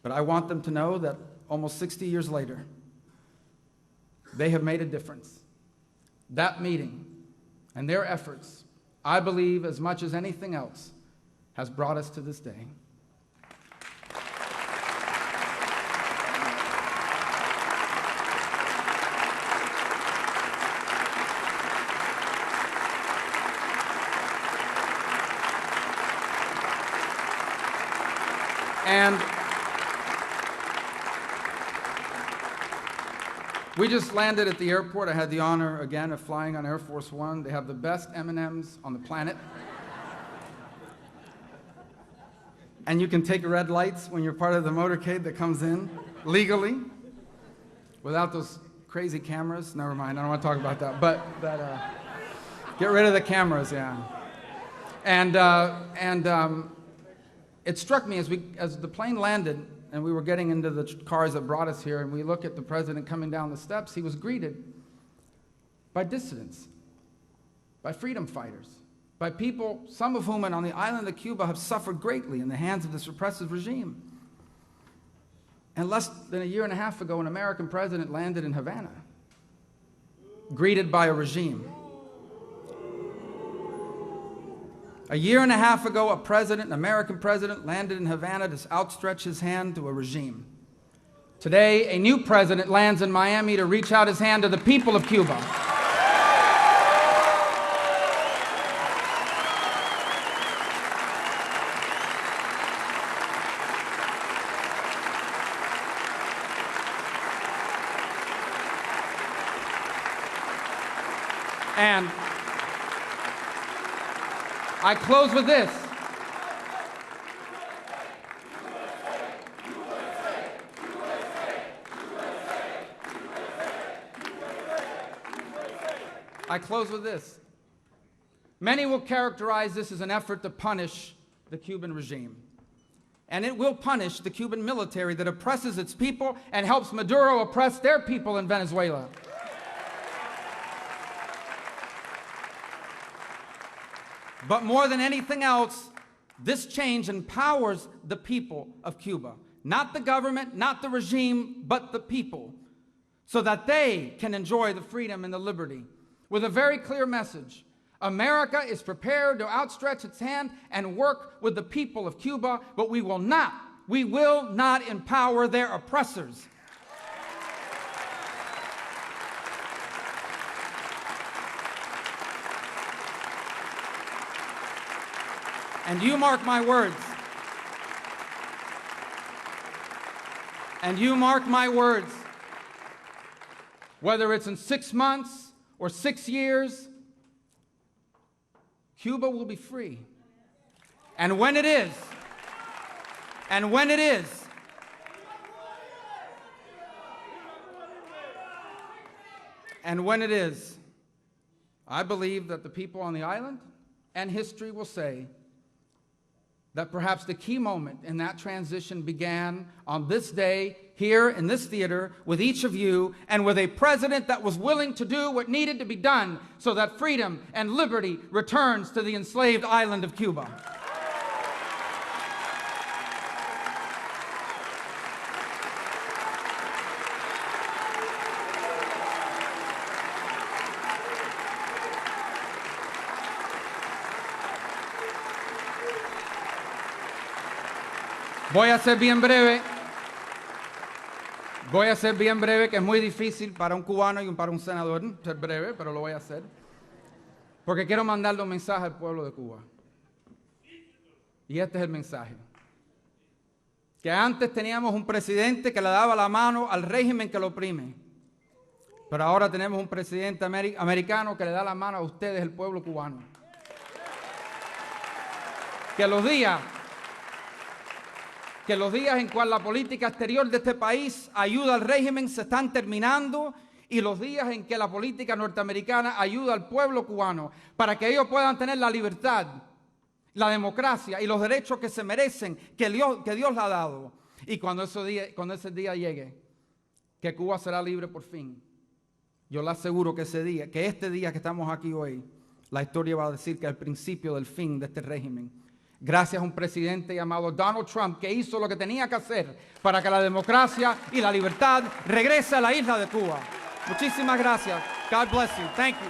But I want them to know that almost 60 years later, they have made a difference. That meeting and their efforts, I believe, as much as anything else, has brought us to this day. And we just landed at the airport. I had the honor, again, of flying on Air Force One. They have the best M&Ms on the planet. And you can take red lights when you're part of the motorcade that comes in, legally, without those crazy cameras. Never mind, I don't want to talk about that. But get rid of the cameras, yeah. And it struck me as the plane landed, and we were getting into the cars that brought us here, and we look at the President coming down the steps, he was greeted by dissidents, by freedom fighters, by people, some of whom on the island of Cuba have suffered greatly in the hands of this repressive regime. And less than a year and a half ago, an American president landed in Havana, greeted by a regime. A year and a half ago, an American president, landed in Havana to outstretch his hand to a regime. Today, a new president lands in Miami to reach out his hand to the people of Cuba. And I close with this. Many will characterize this as an effort to punish the Cuban regime. and it will punish the Cuban military that oppresses its people and helps Maduro oppress their people in Venezuela. But more than anything else, this change empowers the people of Cuba. Not the government, not the regime, but the people, so that they can enjoy the freedom and the liberty. With a very clear message: America is prepared to outstretch its hand and work with the people of Cuba, but we will not empower their oppressors. And you mark my words. And you mark my words. Whether it's in 6 months or 6 years, Cuba will be free. And when it is, I believe that the people on the island and history will say that perhaps the key moment in that transition began on this day, here in this theater, with each of you, and with a president that was willing to do what needed to be done so that freedom and liberty returns to the enslaved island of Cuba. Voy a ser bien breve, que es muy difícil para un cubano y para un senador ser breve, pero lo voy a hacer, porque quiero mandarle un mensaje al pueblo de Cuba. Y este es el mensaje: que antes teníamos un presidente que le daba la mano al régimen que lo oprime, pero ahora tenemos un presidente americano que le da la mano a ustedes, el pueblo cubano. Que los días en cual la política exterior de este país ayuda al régimen se están terminando, y los días en que la política norteamericana ayuda al pueblo cubano para que ellos puedan tener la libertad, la democracia y los derechos que se merecen, que Dios le ha dado. Y cuando ese día llegue, que Cuba será libre por fin, yo le aseguro que este día que estamos aquí hoy, la historia va a decir que es el principio del fin de este régimen. Gracias a un presidente llamado Donald Trump, que hizo lo que tenía que hacer para que la democracia y la libertad regrese a la isla de Cuba. Muchísimas gracias. God bless you. Thank you.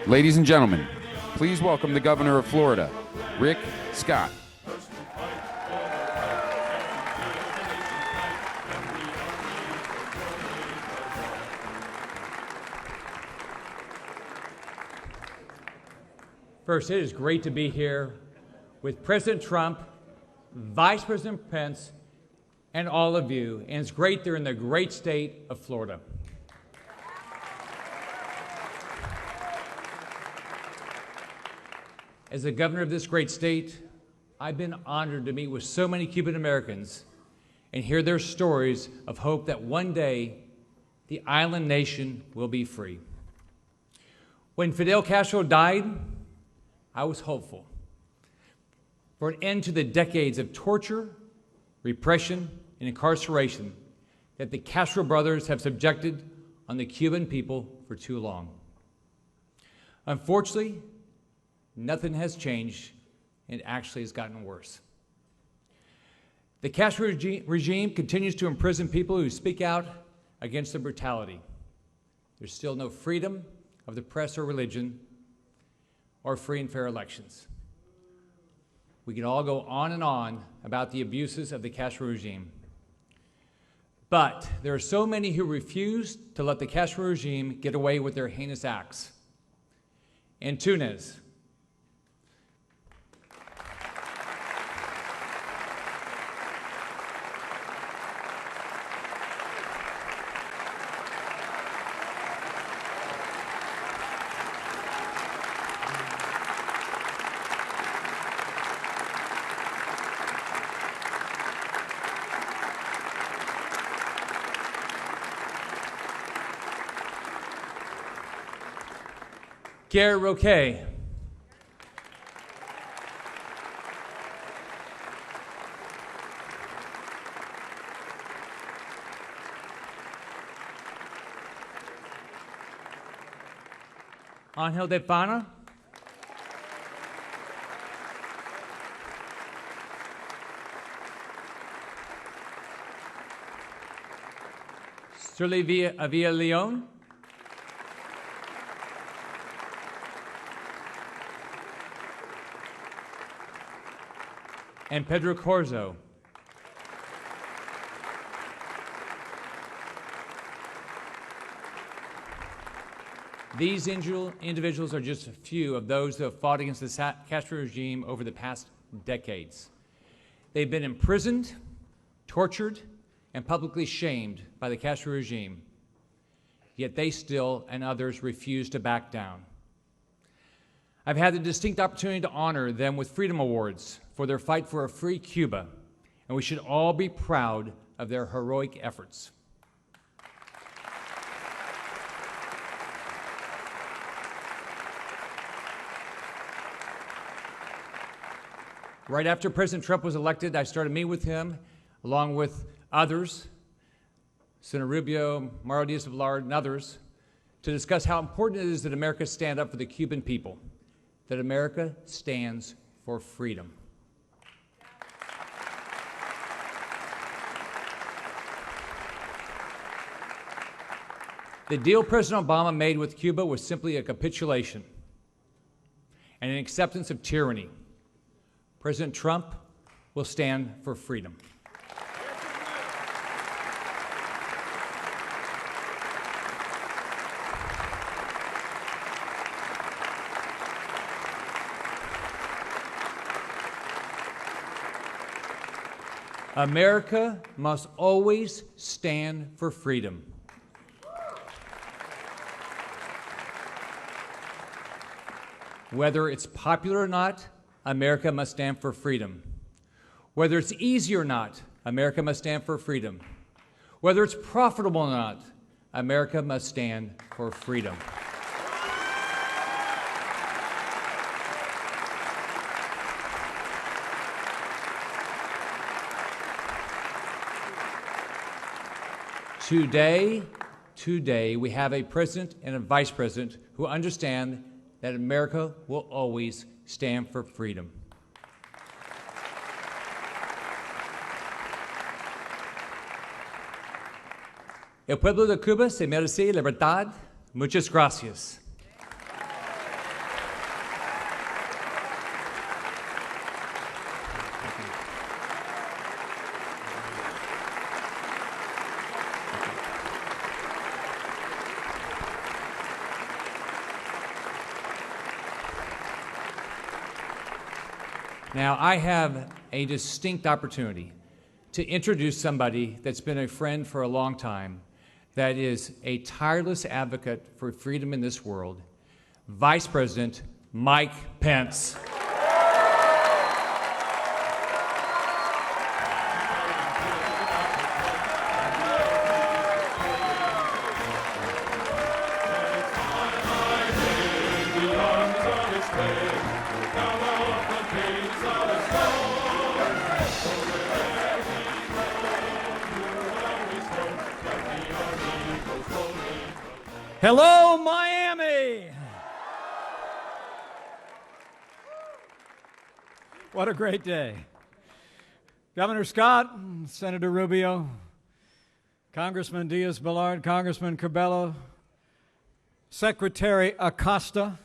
Ladies and gentlemen, please welcome the Governor of Florida, Rick Scott. First, it is great to be here with President Trump, Vice President Pence, and all of you. And it's great they're in the great state of Florida. As the governor of this great state, I've been honored to meet with so many Cuban Americans and hear their stories of hope that one day the island nation will be free. When Fidel Castro died, I was hopeful for an end to the decades of torture, repression, and incarceration that the Castro brothers have subjected on the Cuban people for too long. Unfortunately, nothing has changed, and actually has gotten worse. The Castro regime continues to imprison people who speak out against the brutality. There's still no freedom of the press or religion, or free and fair elections. We can all go on and on about the abuses of the Castro regime. But there are so many who refuse to let the Castro regime get away with their heinous acts. In Tunis, Gary Roquet. Angel de Fana. Shirley Villa Leon. And Pedro Corzo. These individuals are just a few of those who have fought against the Castro regime over the past decades. They've been imprisoned, tortured, and publicly shamed by the Castro regime, yet they still and others refuse to back down. I've had the distinct opportunity to honor them with Freedom Awards for their fight for a free Cuba, and we should all be proud of their heroic efforts. Right after President Trump was elected, I started meeting with him, along with others, Senator Rubio, Mauro Diaz-Balart, and others, to discuss how important it is that America stand up for the Cuban people, that America stands for freedom. The deal President Obama made with Cuba was simply a capitulation and an acceptance of tyranny. President Trump will stand for freedom. America must always stand for freedom. Whether it's popular or not, America must stand for freedom. Whether it's easy or not, America must stand for freedom. Whether it's profitable or not, America must stand for freedom. Today, we have a president and a vice president who understand that America will always stand for freedom. El pueblo de Cuba se merece libertad. Muchas gracias. Now, I have a distinct opportunity to introduce somebody that's been a friend for a long time, that is a tireless advocate for freedom in this world, Vice President Mike Pence. Hello, Miami! What a great day. Governor Scott, Senator Rubio, Congressman Diaz-Balart, Congressman Curbelo, Secretary Acosta,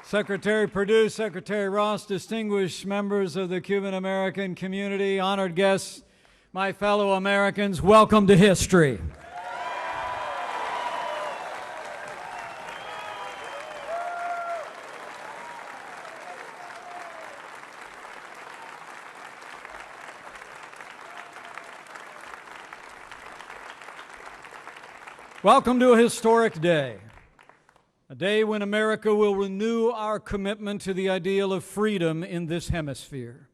Secretary Perdue, Secretary Ross, distinguished members of the Cuban American community, honored guests, my fellow Americans, welcome to history. Welcome to a historic day, a day when America will renew our commitment to the ideal of freedom in this hemisphere.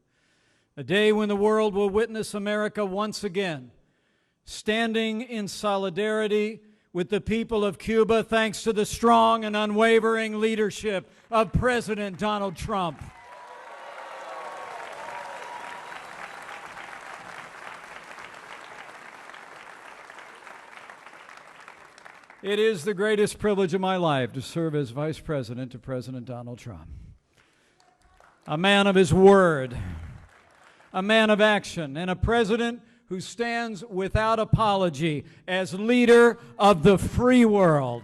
A day when the world will witness America once again standing in solidarity with the people of Cuba thanks to the strong and unwavering leadership of President Donald Trump. It is the greatest privilege of my life to serve as Vice President to President Donald Trump. A man of his word, a man of action, and a president who stands without apology as leader of the free world.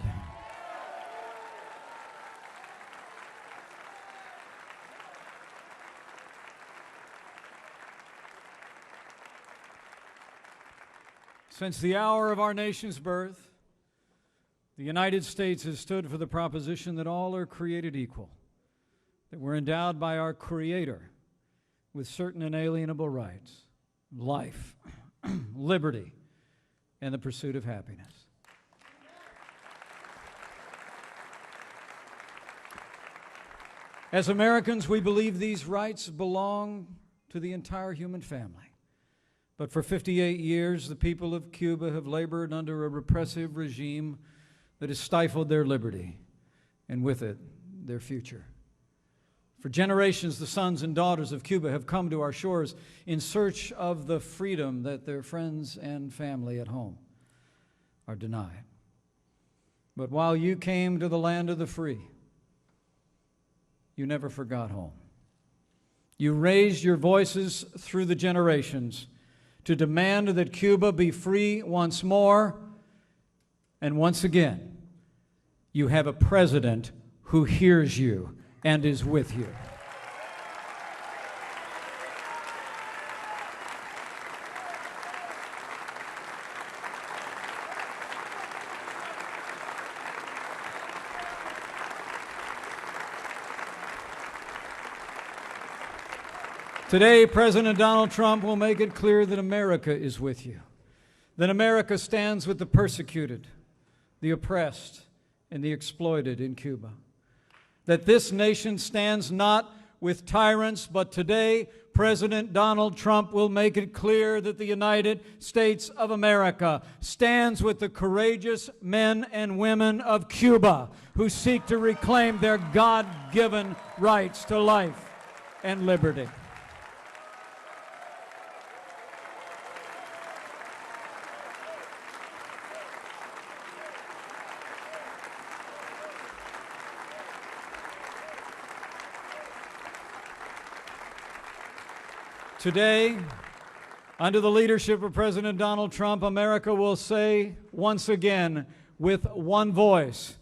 Since the hour of our nation's birth, the United States has stood for the proposition that all are created equal, that we're endowed by our Creator with certain inalienable rights, life, liberty, and the pursuit of happiness. As Americans, we believe these rights belong to the entire human family. But for 58 years, the people of Cuba have labored under a repressive regime that has stifled their liberty, and with it, their future. For generations, the sons and daughters of Cuba have come to our shores in search of the freedom that their friends and family at home are denied. But while you came to the land of the free, you never forgot home. You raised your voices through the generations to demand that Cuba be free once more, and once again, you have a president who hears you and is with you. Today, President Donald Trump will make it clear that America is with you, that America stands with the persecuted, the oppressed, and the exploited in Cuba. That this nation stands not with tyrants, but today President Donald Trump will make it clear that the United States of America stands with the courageous men and women of Cuba who seek to reclaim their God-given rights to life and liberty. Today, under the leadership of President Donald Trump, America will say once again with one voice,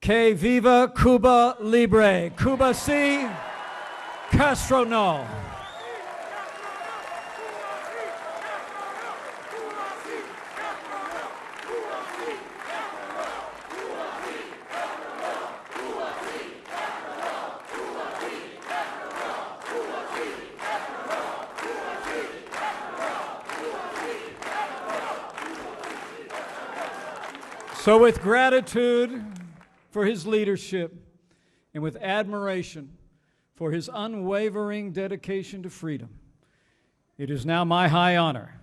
Que viva Cuba libre. Cuba sí, Castro no. So with gratitude for his leadership and with admiration for his unwavering dedication to freedom, it is now my high honor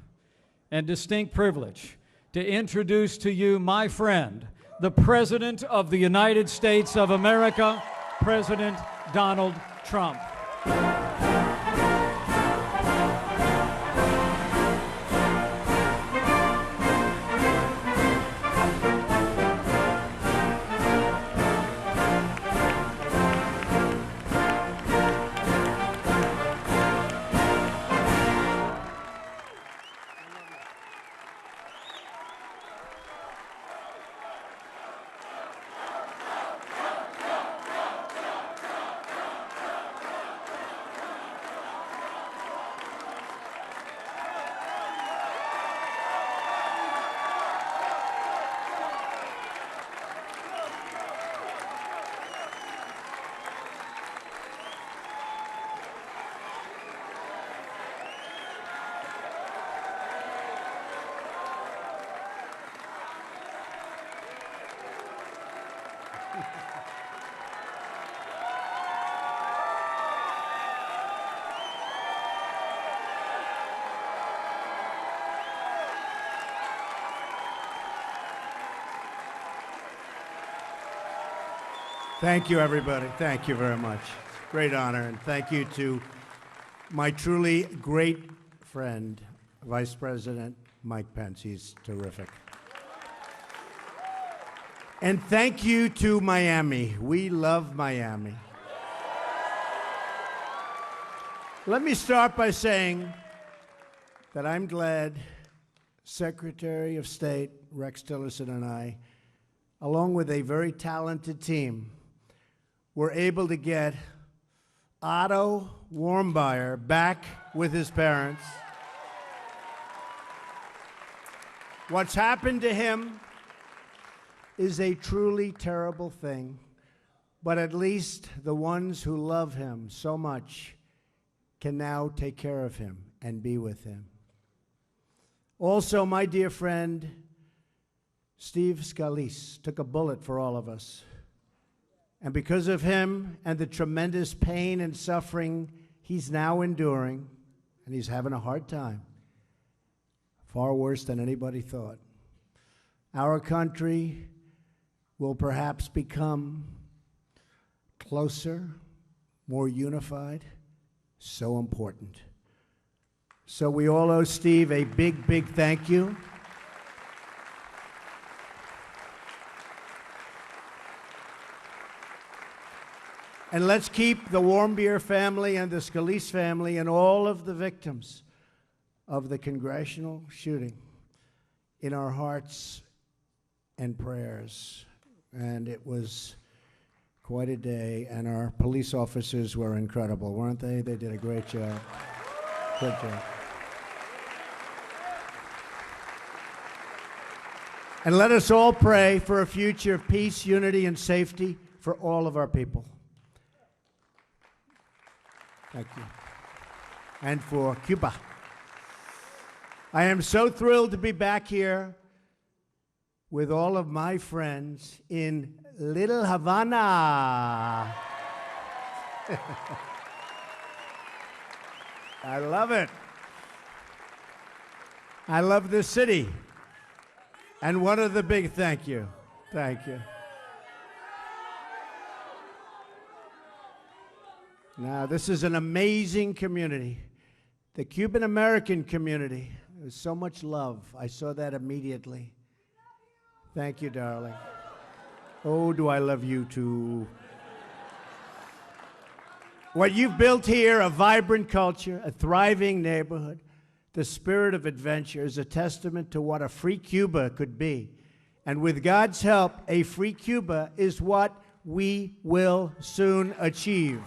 and distinct privilege to introduce to you my friend, the President of the United States of America, President Donald Trump. Thank you, everybody. Thank you very much. Great honor, and thank you to my truly great friend, Vice President Mike Pence. He's terrific. And thank you to Miami. We love Miami. Let me start by saying that I'm glad Secretary of State Rex Tillerson and I, along with a very talented team, were able to get Otto Warmbier back with his parents. What's happened to him is a truly terrible thing, but at least the ones who love him so much can now take care of him and be with him. Also, my dear friend, Steve Scalise, took a bullet for all of us. And because of him and the tremendous pain and suffering he's now enduring, and he's having a hard time, far worse than anybody thought, our country will perhaps become closer, more unified, so important. So we all owe Steve a big, big thank you. And let's keep the Warmbier family and the Scalise family and all of the victims of the congressional shooting in our hearts and prayers. And it was quite a day, and our police officers were incredible, weren't they? They did a great job. Good job. And let us all pray for a future of peace, unity, and safety for all of our people. Thank you. And for Cuba. I am so thrilled to be back here with all of my friends in Little Havana. I love it. I love this city. And one of the big thank you. Thank you. Now, this is an amazing community. The Cuban American community. There's so much love. I saw that immediately. Thank you, darling. Oh, do I love you too. What you've built here, a vibrant culture, a thriving neighborhood, the spirit of adventure, is a testament to what a free Cuba could be. And with God's help, a free Cuba is what we will soon achieve.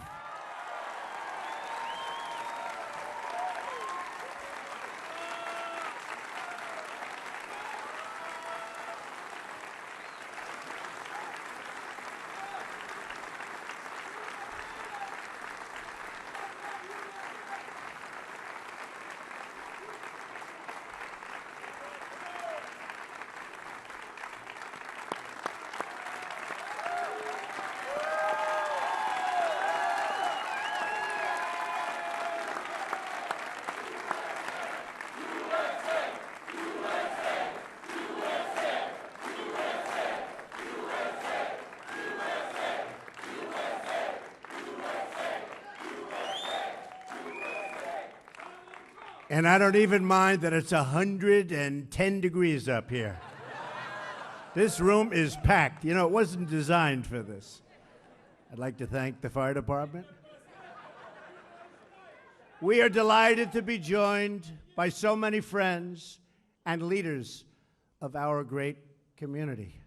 And I don't even mind that it's 110 degrees up here. This room is packed. You know, it wasn't designed for this. I'd like to thank the fire department. We are delighted to be joined by so many friends and leaders of our great community.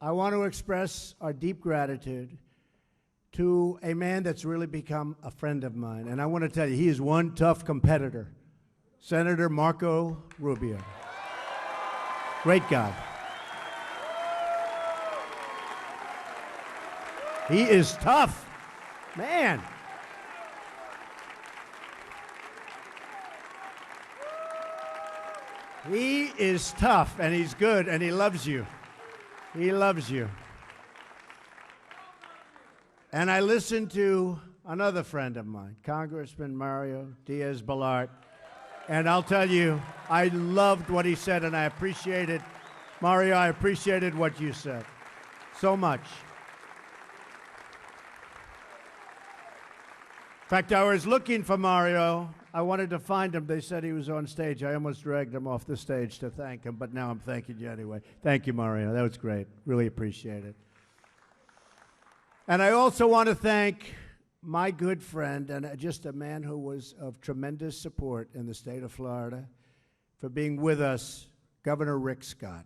I want to express our deep gratitude to a man that's really become a friend of mine. And I want to tell you, he is one tough competitor, Senator Marco Rubio. Great guy. He is tough, man. He is tough, and he's good, and he loves you. He loves you. And I listened to another friend of mine, Congressman Mario Diaz-Balart, and I'll tell you, I loved what he said, and I appreciated, Mario, I appreciated what you said so much. fact, I was looking for Mario. I wanted to find him. They said he was on stage. I almost dragged him off the stage to thank him, but now I'm thanking you anyway. Thank you, Mario. That was great. Really appreciate it. And I also want to thank my good friend and just a man who was of tremendous support in the state of Florida for being with us, Governor Rick Scott.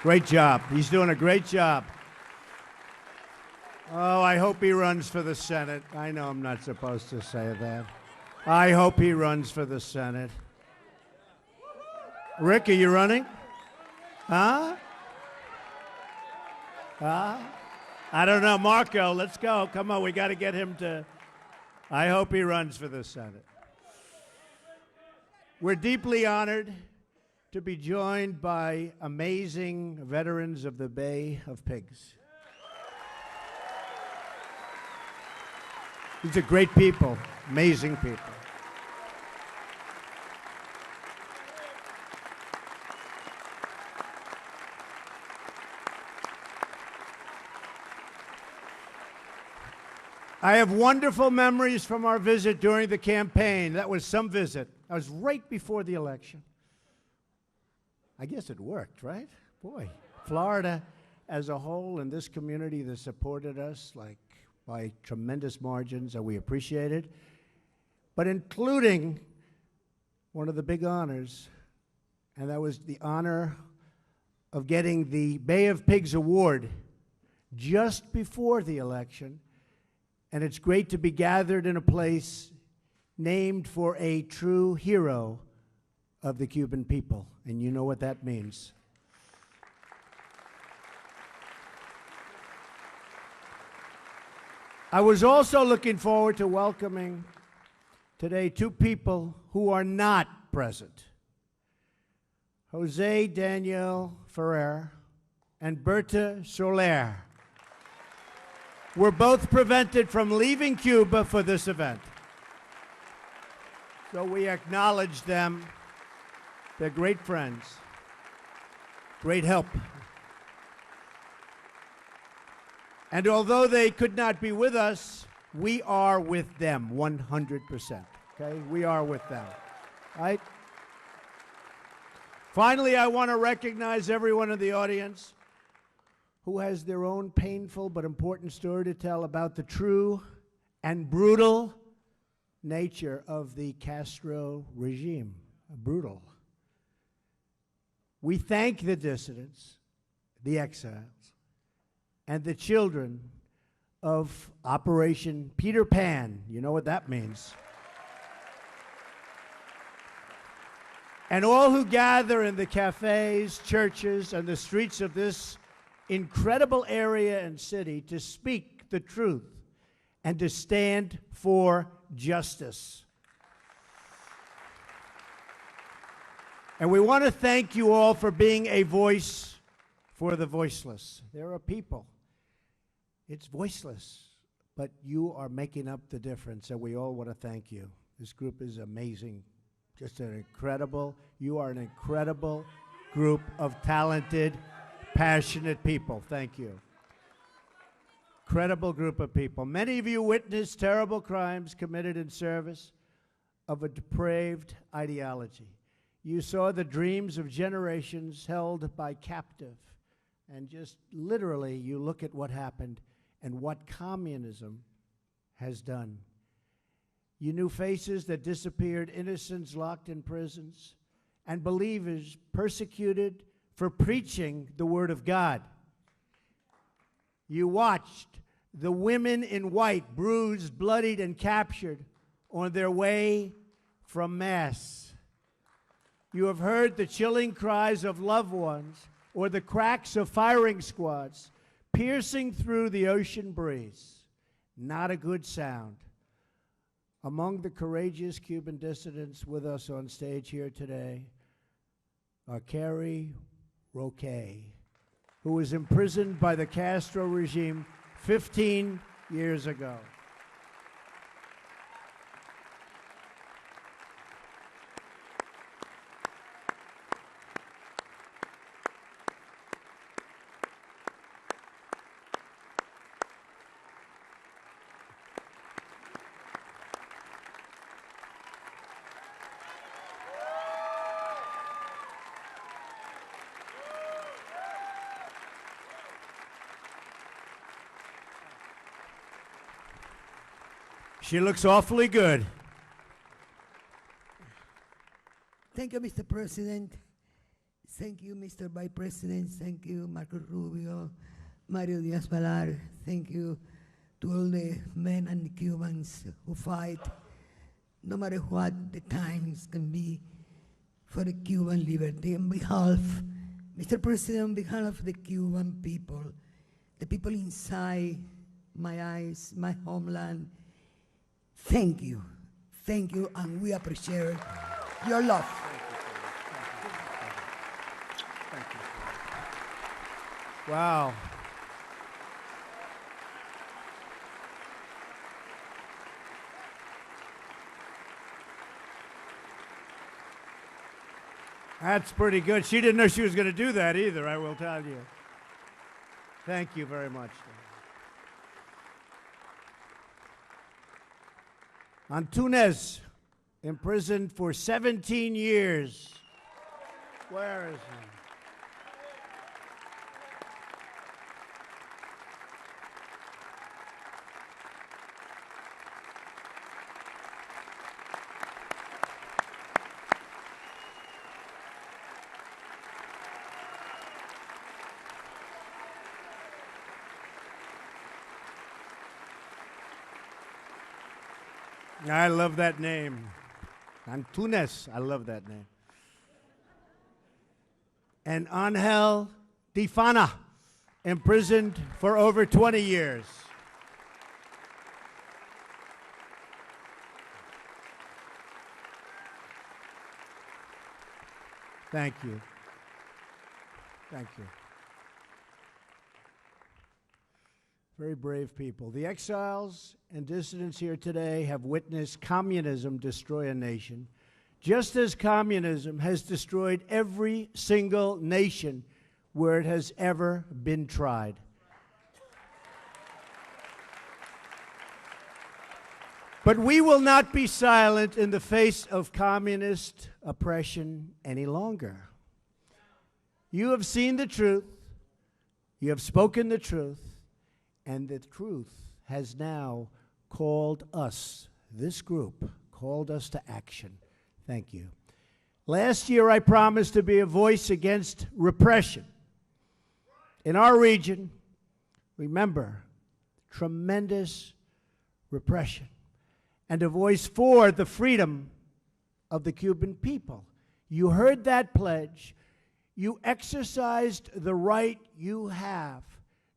Great job. He's doing a great job. Oh, I hope he runs for the Senate. I know I'm not supposed to say that. I hope he runs for the Senate. Rick, are you running? Huh? Huh? I don't know. Marco, let's go. Come on, we got to get him to. I hope he runs for the Senate. We're deeply honored to be joined by amazing veterans of the Bay of Pigs. These are great people, amazing people. I have wonderful memories from our visit during the campaign. That was some visit. That was right before the election. I guess it worked, right? Boy, Florida as a whole and this community that supported us like by tremendous margins, and we appreciate it. But including one of the big honors, and that was the honor of getting the Bay of Pigs Award just before the election. And it's great to be gathered in a place named for a true hero of the Cuban people, and you know what that means. I was also looking forward to welcoming today two people who are not present. Jose Daniel Ferrer and Berta Soler were both prevented from leaving Cuba for this event. So we acknowledge them. They're great friends, great help. And although they could not be with us, we are with them 100%, okay? We are with them, right? Finally, I want to recognize everyone in the audience who has their own painful but important story to tell about the true and brutal nature of the Castro regime. Brutal. We thank the dissidents, the exiles, and the children of Operation Peter Pan. You know what that means. And all who gather in the cafes, churches, and the streets of this incredible area and city to speak the truth and to stand for justice. And we want to thank you all for being a voice for the voiceless. There are people, it's voiceless, but you are making up the difference, and we all want to thank you. This group is amazing, just an incredible, you are an incredible group of talented, passionate people. Thank you. Incredible group of people. Many of you witnessed terrible crimes committed in service of a depraved ideology. You saw the dreams of generations held by captive. And just literally, you look at what happened and what communism has done. You knew faces that disappeared, innocents locked in prisons, and believers persecuted for preaching the word of God. You watched the women in white, bruised, bloodied, and captured on their way from Mass. You have heard the chilling cries of loved ones or the cracks of firing squads piercing through the ocean breeze. Not a good sound. Among the courageous Cuban dissidents with us on stage here today are Carrie Roque, who was imprisoned by the Castro regime 15 years ago. She looks awfully good. Thank you, Mr. President. Thank you, Mr. Vice President. Thank you, Marco Rubio, Mario Diaz-Balart. Thank you to all the men and the Cubans who fight, no matter what the times can be, for the Cuban liberty. On behalf, Mr. President, on behalf of the Cuban people, the people inside my eyes, my homeland, thank you, and we appreciate your love. Wow. That's pretty good. She didn't know she was going to do that either, I will tell you. Thank you very much. Antunes, imprisoned for 17 years. Where is he? I love that name. Antunes, I love that name. And Angel Tifana, imprisoned for over 20 years. Thank you. Thank you. Very brave people. The exiles and dissidents here today have witnessed communism destroy a nation, just as communism has destroyed every single nation where it has ever been tried. But we will not be silent in the face of communist oppression any longer. You have seen the truth, you have spoken the truth, and the truth has now called us, this group, called us to action. Thank you. Last year, I promised to be a voice against repression. In our region, remember, tremendous repression, and a voice for the freedom of the Cuban people. You heard that pledge. You exercised the right you have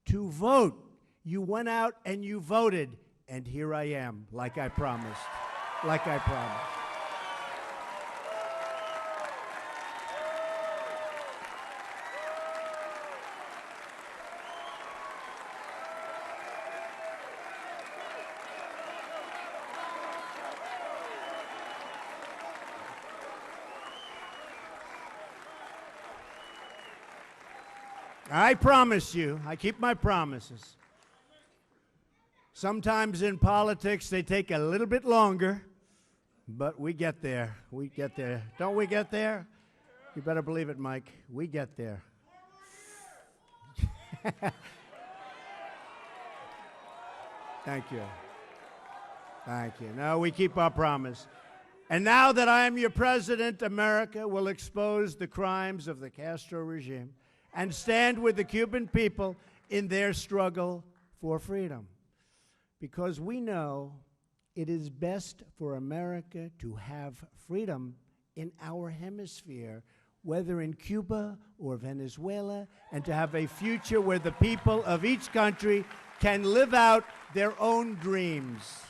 to vote. You went out and you voted, and here I am, like I promised, like I promised. I promise you, I keep my promises. Sometimes in politics, they take a little bit longer, but we get there. We get there. Don't we get there? You better believe it, Mike. We get there. Thank you. Thank you. No, we keep our promise. And now that I am your president, America will expose the crimes of the Castro regime and stand with the Cuban people in their struggle for freedom. Because we know it is best for America to have freedom in our hemisphere, whether in Cuba or Venezuela, and to have a future where the people of each country can live out their own dreams.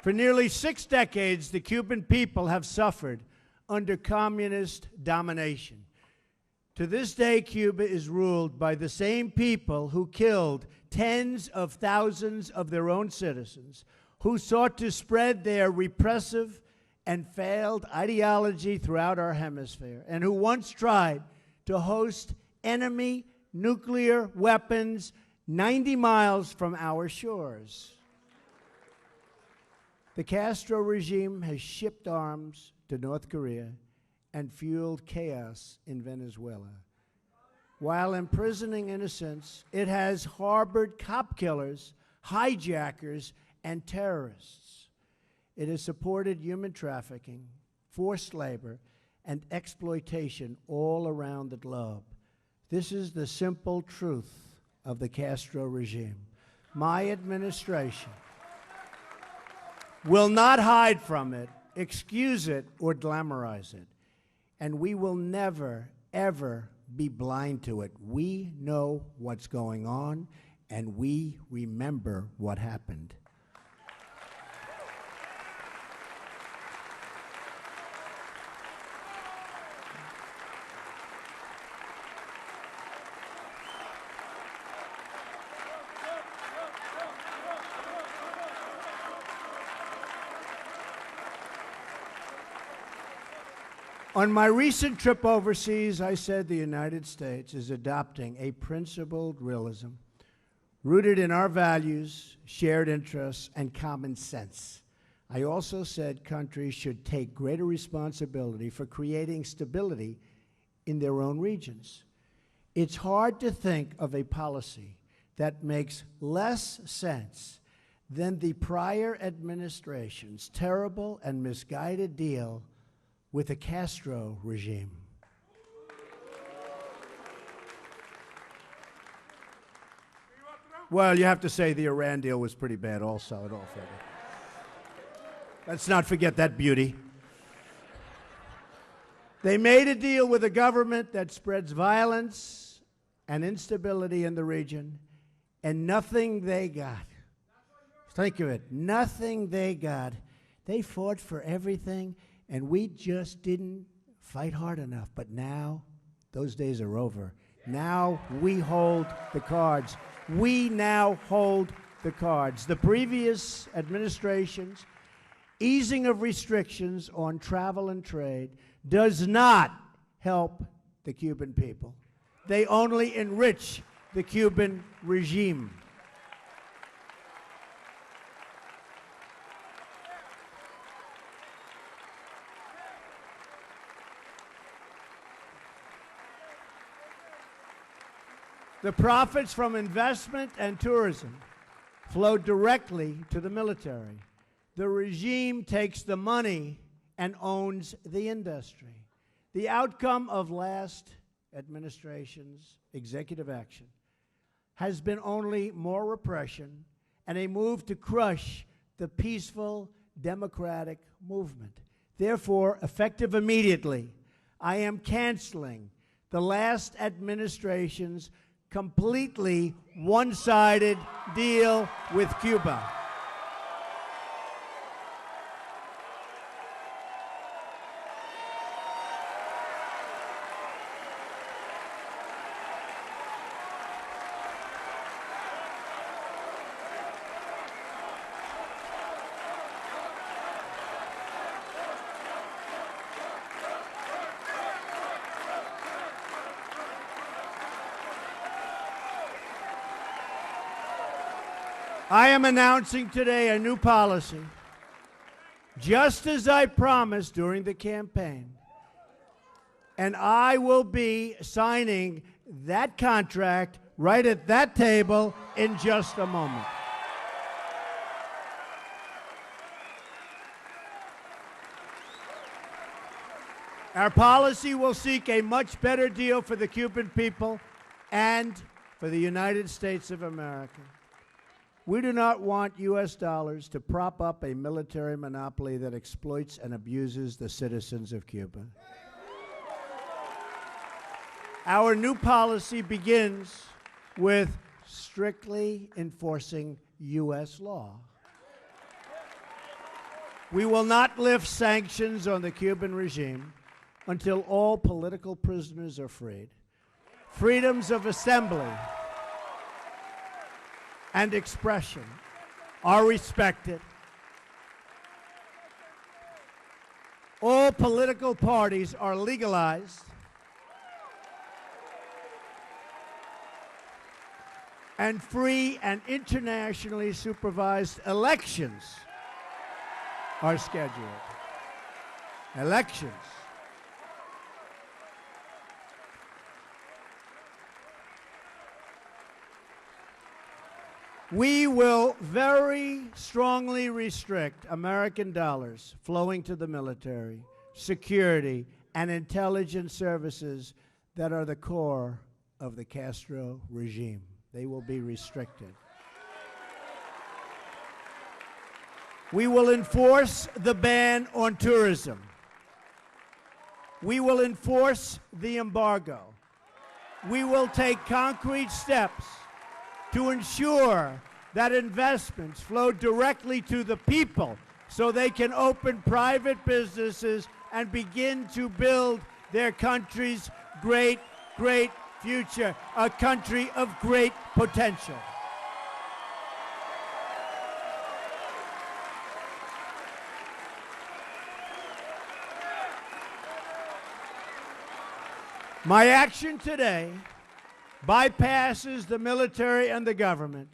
For nearly 6 decades, the Cuban people have suffered under communist domination. To this day, Cuba is ruled by the same people who killed tens of thousands of their own citizens, who sought to spread their repressive and failed ideology throughout our hemisphere, and who once tried to host enemy nuclear weapons 90 miles from our shores. The Castro regime has shipped arms to North Korea and fueled chaos in Venezuela. While imprisoning innocents, it has harbored cop killers, hijackers, and terrorists. It has supported human trafficking, forced labor, and exploitation all around the globe. This is the simple truth of the Castro regime. My administration will not hide from it, excuse it, or glamorize it. And we will never, ever be blind to it. We know what's going on, and we remember what happened. On my recent trip overseas, I said the United States is adopting a principled realism rooted in our values, shared interests, and common sense. I also said countries should take greater responsibility for creating stability in their own regions. It's hard to think of a policy that makes less sense than the prior administration's terrible and misguided deal with the Castro regime. Well, you have to say the Iran deal was pretty bad also, at all fairness. Let's not forget that beauty. They made a deal with a government that spreads violence and instability in the region, and nothing they got. Think of it, nothing they got. They fought for everything, and we just didn't fight hard enough. But now, those days are over. Now we hold the cards. We now hold the cards. The previous administration's easing of restrictions on travel and trade does not help the Cuban people. They only enrich the Cuban regime. The profits from investment and tourism flow directly to the military. The regime takes the money and owns the industry. The outcome of last administration's executive action has been only more repression and a move to crush the peaceful democratic movement. Therefore, effective immediately, I am canceling the last administration's completely one-sided deal with Cuba. I am announcing today a new policy, just as I promised during the campaign. And I will be signing that contract right at that table in just a moment. Our policy will seek a much better deal for the Cuban people and for the United States of America. We do not want U.S. dollars to prop up a military monopoly that exploits and abuses the citizens of Cuba. Our new policy begins with strictly enforcing U.S. law. We will not lift sanctions on the Cuban regime until all political prisoners are freed. Freedoms of assembly and expression are respected. All political parties are legalized. and free and internationally supervised elections are scheduled. Elections. We will very strongly restrict American dollars flowing to the military, security, and intelligence services that are the core of the Castro regime. They will be restricted. We will enforce the ban on tourism. We will enforce the embargo. We will take concrete steps to ensure that investments flow directly to the people so they can open private businesses and begin to build their country's great, great future, a country of great potential. My action today bypasses the military and the government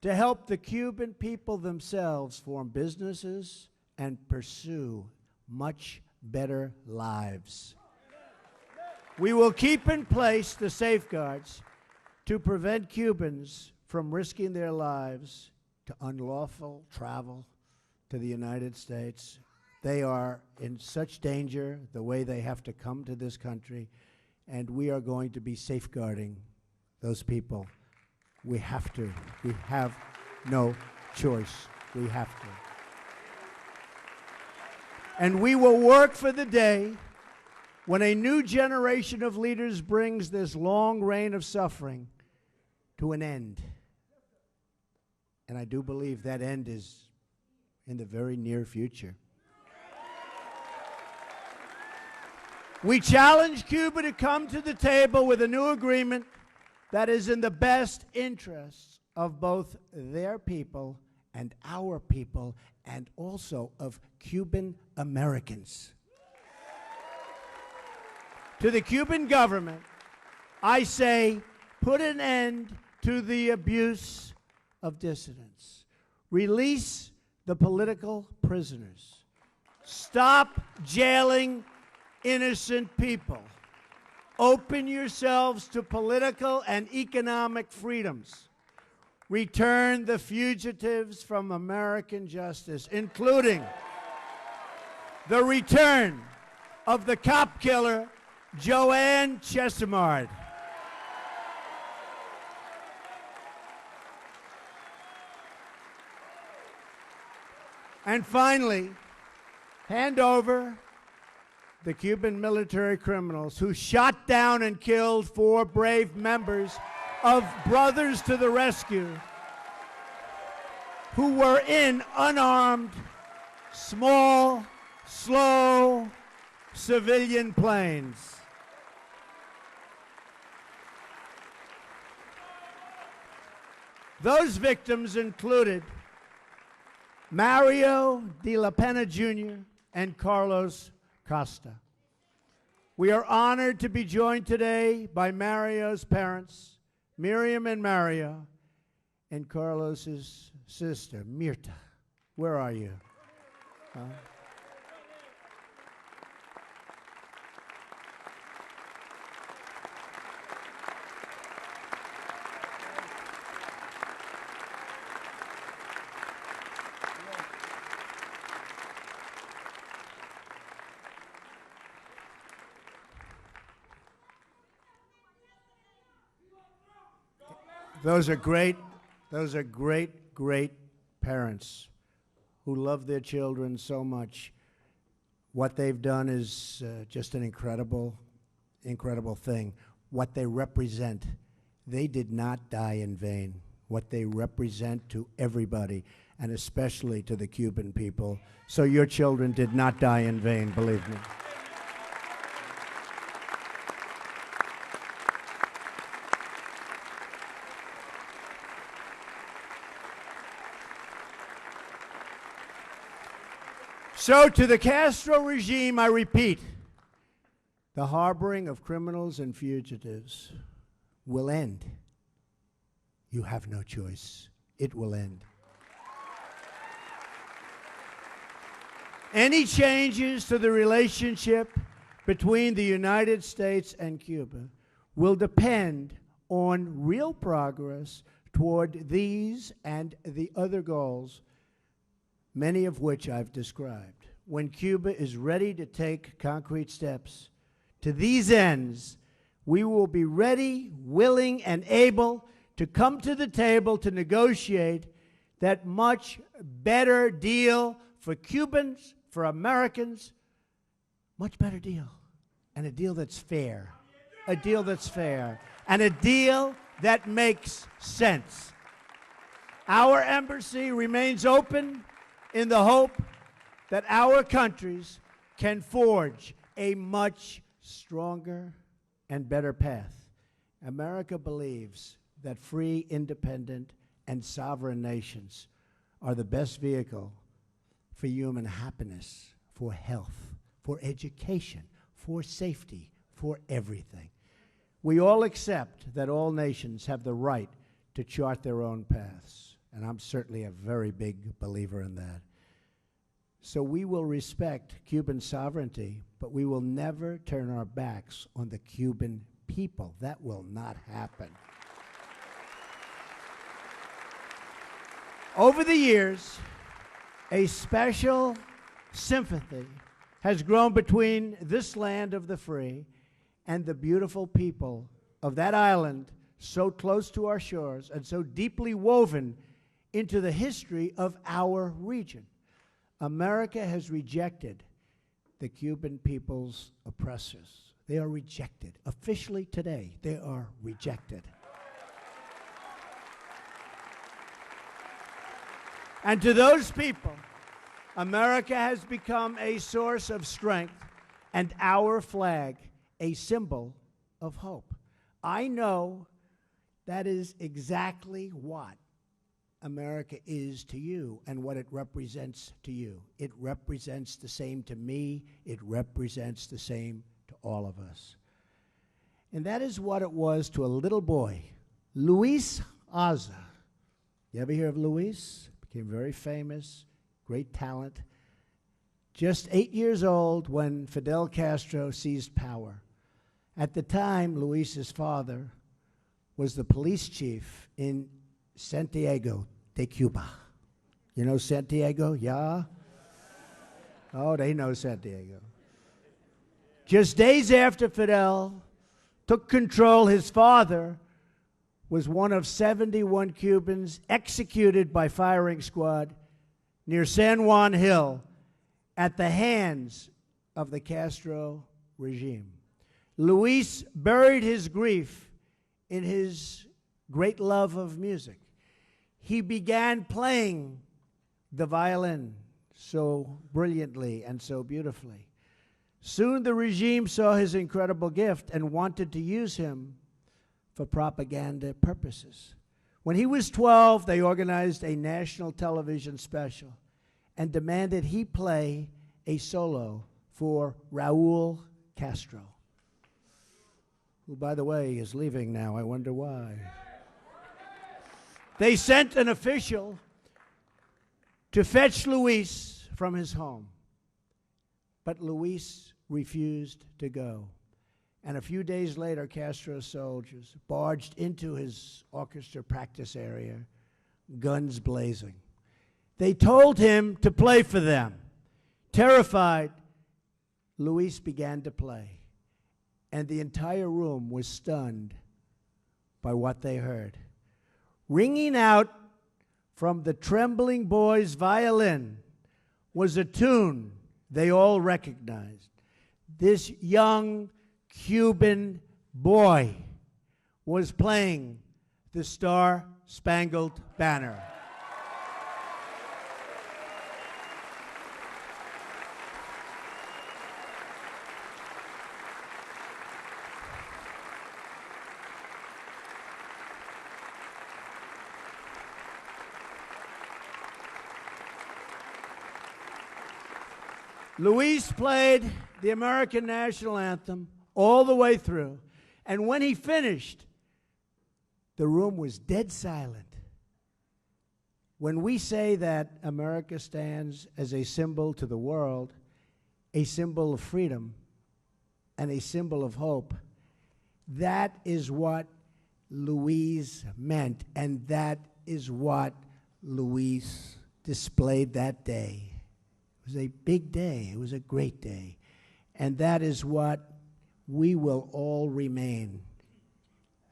to help the Cuban people themselves form businesses and pursue much better lives. We will keep in place the safeguards to prevent Cubans from risking their lives to unlawful travel to the United States. They are in such danger the way they have to come to this country, and we are going to be safeguarding those people. We have to. We have no choice. We have to. And we will work for the day when a new generation of leaders brings this long reign of suffering to an end. And I do believe that end is in the very near future. We challenge Cuba to come to the table with a new agreement that is in the best interests of both their people and our people, and also of Cuban Americans. To the Cuban government, I say, put an end to the abuse of dissidents. Release the political prisoners. Stop jailing innocent people. Open yourselves to political and economic freedoms. Return the fugitives from American justice, including the return of the cop killer, Joanne Chesimard. And finally, hand over the Cuban military criminals who shot down and killed 4 brave members of Brothers to the Rescue, who were in unarmed, small, slow civilian planes. Those victims included Mario de la Pena Jr. and Carlos Costa. We are honored to be joined today by Mario's parents, Miriam and Mario, and Carlos's sister, Mirta. Where are you? Those are great, great parents who love their children so much. What they've done is just an incredible, incredible thing. What they represent, they did not die in vain. What they represent to everybody, and especially to the Cuban people. So your children did not die in vain, believe me. So to the Castro regime, I repeat, the harboring of criminals and fugitives will end. You have no choice. It will end. Any changes to the relationship between the United States and Cuba will depend on real progress toward these and the other goals, many of which I've described. When Cuba is ready to take concrete steps to these ends, we will be ready, willing, and able to come to the table to negotiate that much better deal for Cubans, for Americans, much better deal, and a deal that's fair, a deal that's fair, and a deal that makes sense. Our embassy remains open in the hope that our countries can forge a much stronger and better path. America believes that free, independent, and sovereign nations are the best vehicle for human happiness, for health, for education, for safety, for everything. We all accept that all nations have the right to chart their own paths, and I'm certainly a very big believer in that. So we will respect Cuban sovereignty, but we will never turn our backs on the Cuban people. That will not happen. Over the years, a special sympathy has grown between this land of the free and the beautiful people of that island so close to our shores and so deeply woven into the history of our region. America has rejected the Cuban people's oppressors. They are rejected. Officially today, they are rejected. And to those people, America has become a source of strength and our flag a symbol of hope. I know that is exactly what America is to you and what it represents to you. It represents the same to me. It represents the same to all of us. And that is what it was to a little boy, Luis Aza. You ever hear of Luis? Became very famous, great talent. Just 8 years old when Fidel Castro seized power. At the time, Luis's father was the police chief in Santiago de Cuba. You know Santiago? Yeah? Oh, they know Santiago. Just days after Fidel took control, his father was one of 71 Cubans executed by firing squad near San Juan Hill at the hands of the Castro regime. Luis buried his grief in his great love of music. He began playing the violin so brilliantly and so beautifully. Soon the regime saw his incredible gift and wanted to use him for propaganda purposes. When he was 12, they organized a national television special and demanded he play a solo for Raul Castro, who, by the way, is leaving now. I wonder why. They sent an official to fetch Luis from his home, but Luis refused to go. And a few days later, Castro's soldiers barged into his orchestra practice area, guns blazing. They told him to play for them. Terrified, Luis began to play, and the entire room was stunned by what they heard. Ringing out from the trembling boy's violin was a tune they all recognized. This young Cuban boy was playing the Star-Spangled Banner. Luis played the American national anthem all the way through. And when he finished, the room was dead silent. When we say that America stands as a symbol to the world, a symbol of freedom, and a symbol of hope, that is what Louise meant, and that is what Louise displayed that day. It was a big day. It was a great day. And that is what we will all remain.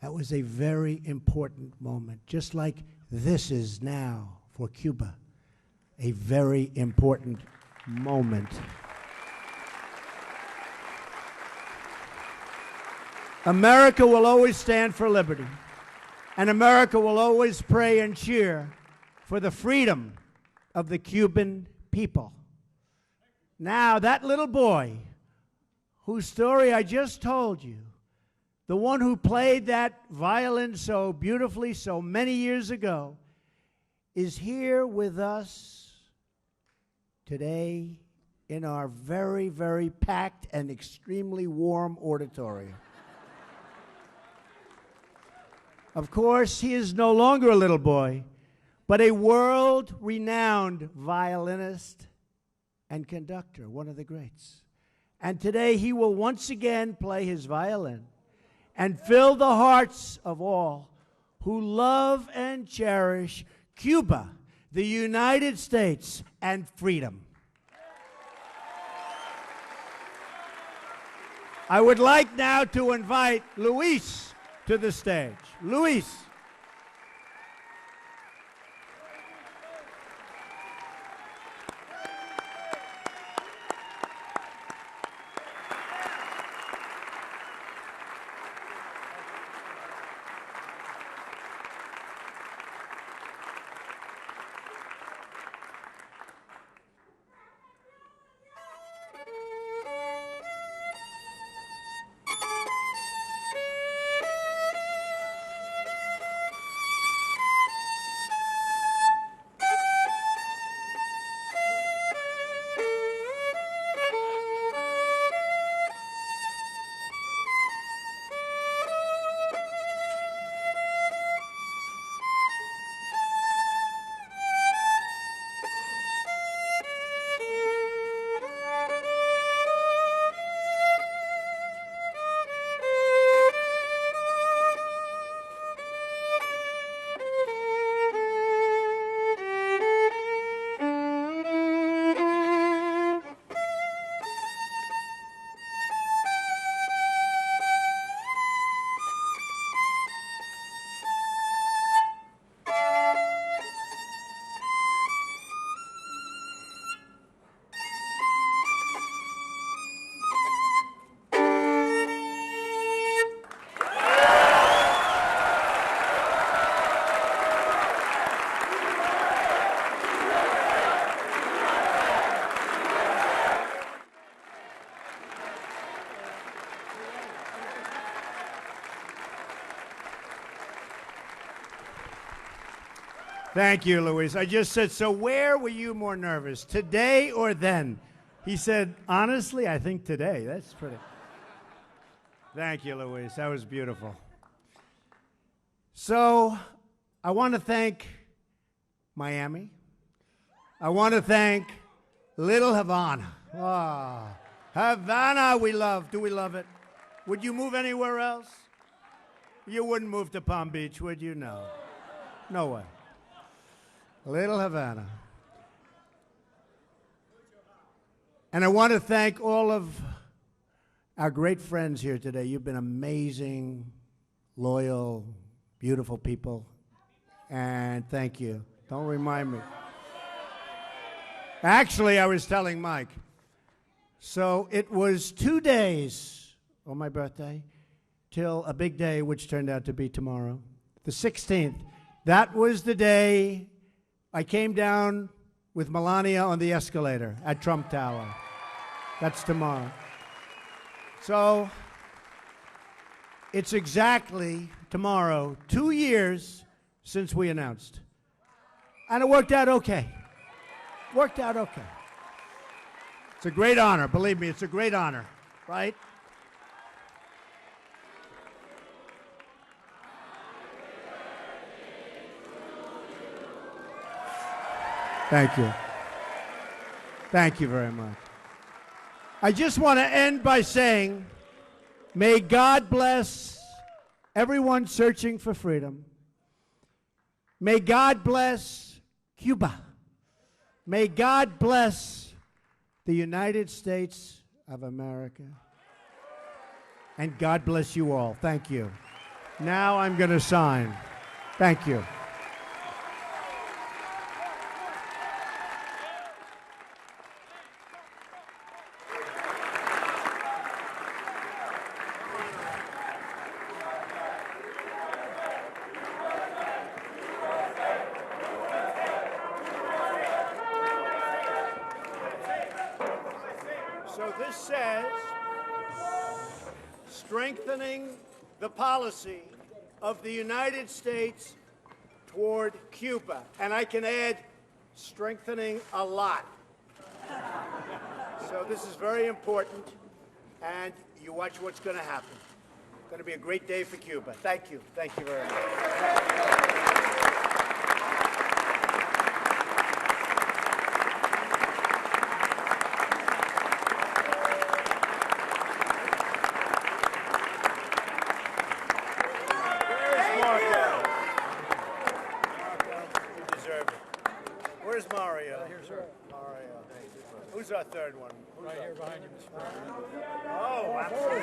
That was a very important moment, just like this is now for Cuba, a very important moment. America will always stand for liberty, and America will always pray and cheer for the freedom of the Cuban people. Now, that little boy whose story I just told you, the one who played that violin so beautifully so many years ago, is here with us today in our very, very packed and extremely warm auditorium. Of course, he is no longer a little boy, but a world-renowned violinist and conductor, one of the greats. And today he will once again play his violin and fill the hearts of all who love and cherish Cuba, the United States, and freedom. I would like now to invite Luis to the stage. Luis. Thank you, Luis. I just said, so where were you more nervous, today or then? He said, honestly, I think today. That's pretty. Thank you, Luis. That was beautiful. So I want to thank Miami. I want to thank Little Havana. Ah, Havana we love. Do we love it? Would you move anywhere else? You wouldn't move to Palm Beach, would you? No. No way. Little Havana. And I want to thank all of our great friends here today. You've been amazing, loyal, beautiful people. And thank you. Don't remind me. Actually, I was telling Mike. So it was 2 days on my birthday till a big day, which turned out to be tomorrow, the 16th. That was the day I came down with Melania on the escalator at Trump Tower. That's tomorrow. So it's exactly tomorrow, 2 years since we announced. And it worked out okay. Worked out okay. It's a great honor. Believe me, it's a great honor, right? Thank you. Thank you very much. I just want to end by saying, may God bless everyone searching for freedom. May God bless Cuba. May God bless the United States of America. And God bless you all. Thank you. Now I'm going to sign. Thank you. So this says, strengthening the policy of the United States toward Cuba. And I can add, strengthening a lot. So this is very important, and you watch what's going to happen. It's going to be a great day for Cuba. Thank you. Thank you very much. Where's Mario? Here, sir. Mario. Who's our third one? Right here behind you, Mr. President. Oh, absolutely.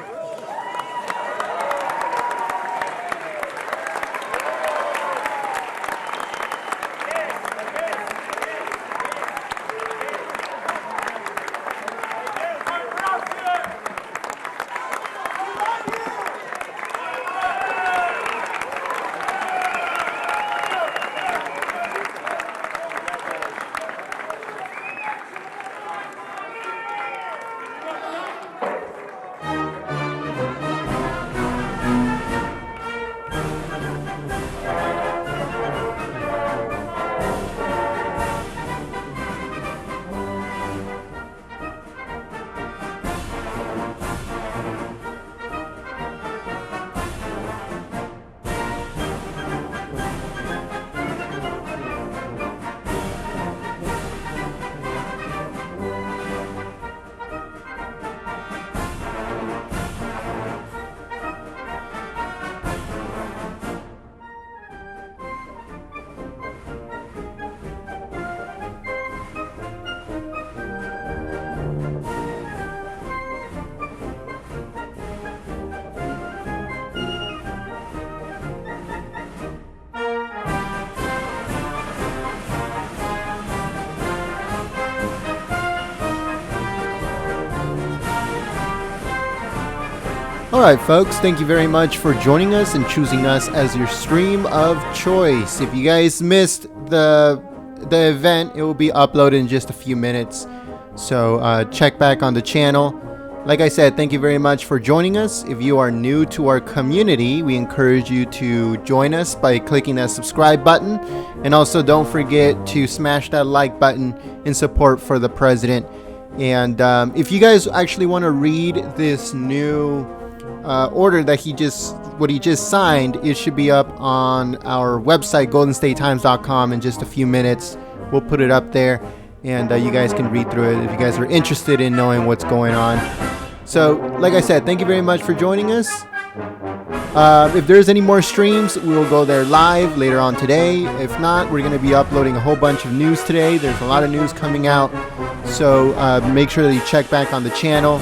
Alright folks, thank you very much for joining us and choosing us as your stream of choice. If you guys missed the event, it will be uploaded in just a few minutes. So check back on the channel. Like I said, thank you very much for joining us. If you are new to our community, we encourage you to join us by clicking that subscribe button. And also don't forget to smash that like button in support for the president. And if you guys actually want to read this new order that he just signed, it should be up on our website goldenstatetimes.com in just a few minutes. We'll put it up there, and you guys can read through it if you guys are interested in knowing what's going on. So like I said, thank you very much for joining us. If there's any more streams, we will go there live later on today. If not, we're going to be uploading a whole bunch of news today. There's a lot of news coming out, so make sure that you check back on the channel.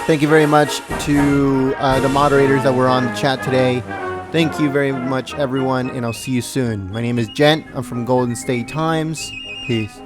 Thank you very much to the moderators that were on the chat today. Thank you very much, everyone, and I'll see you soon. My name is Gent. I'm from Golden State Times. Peace.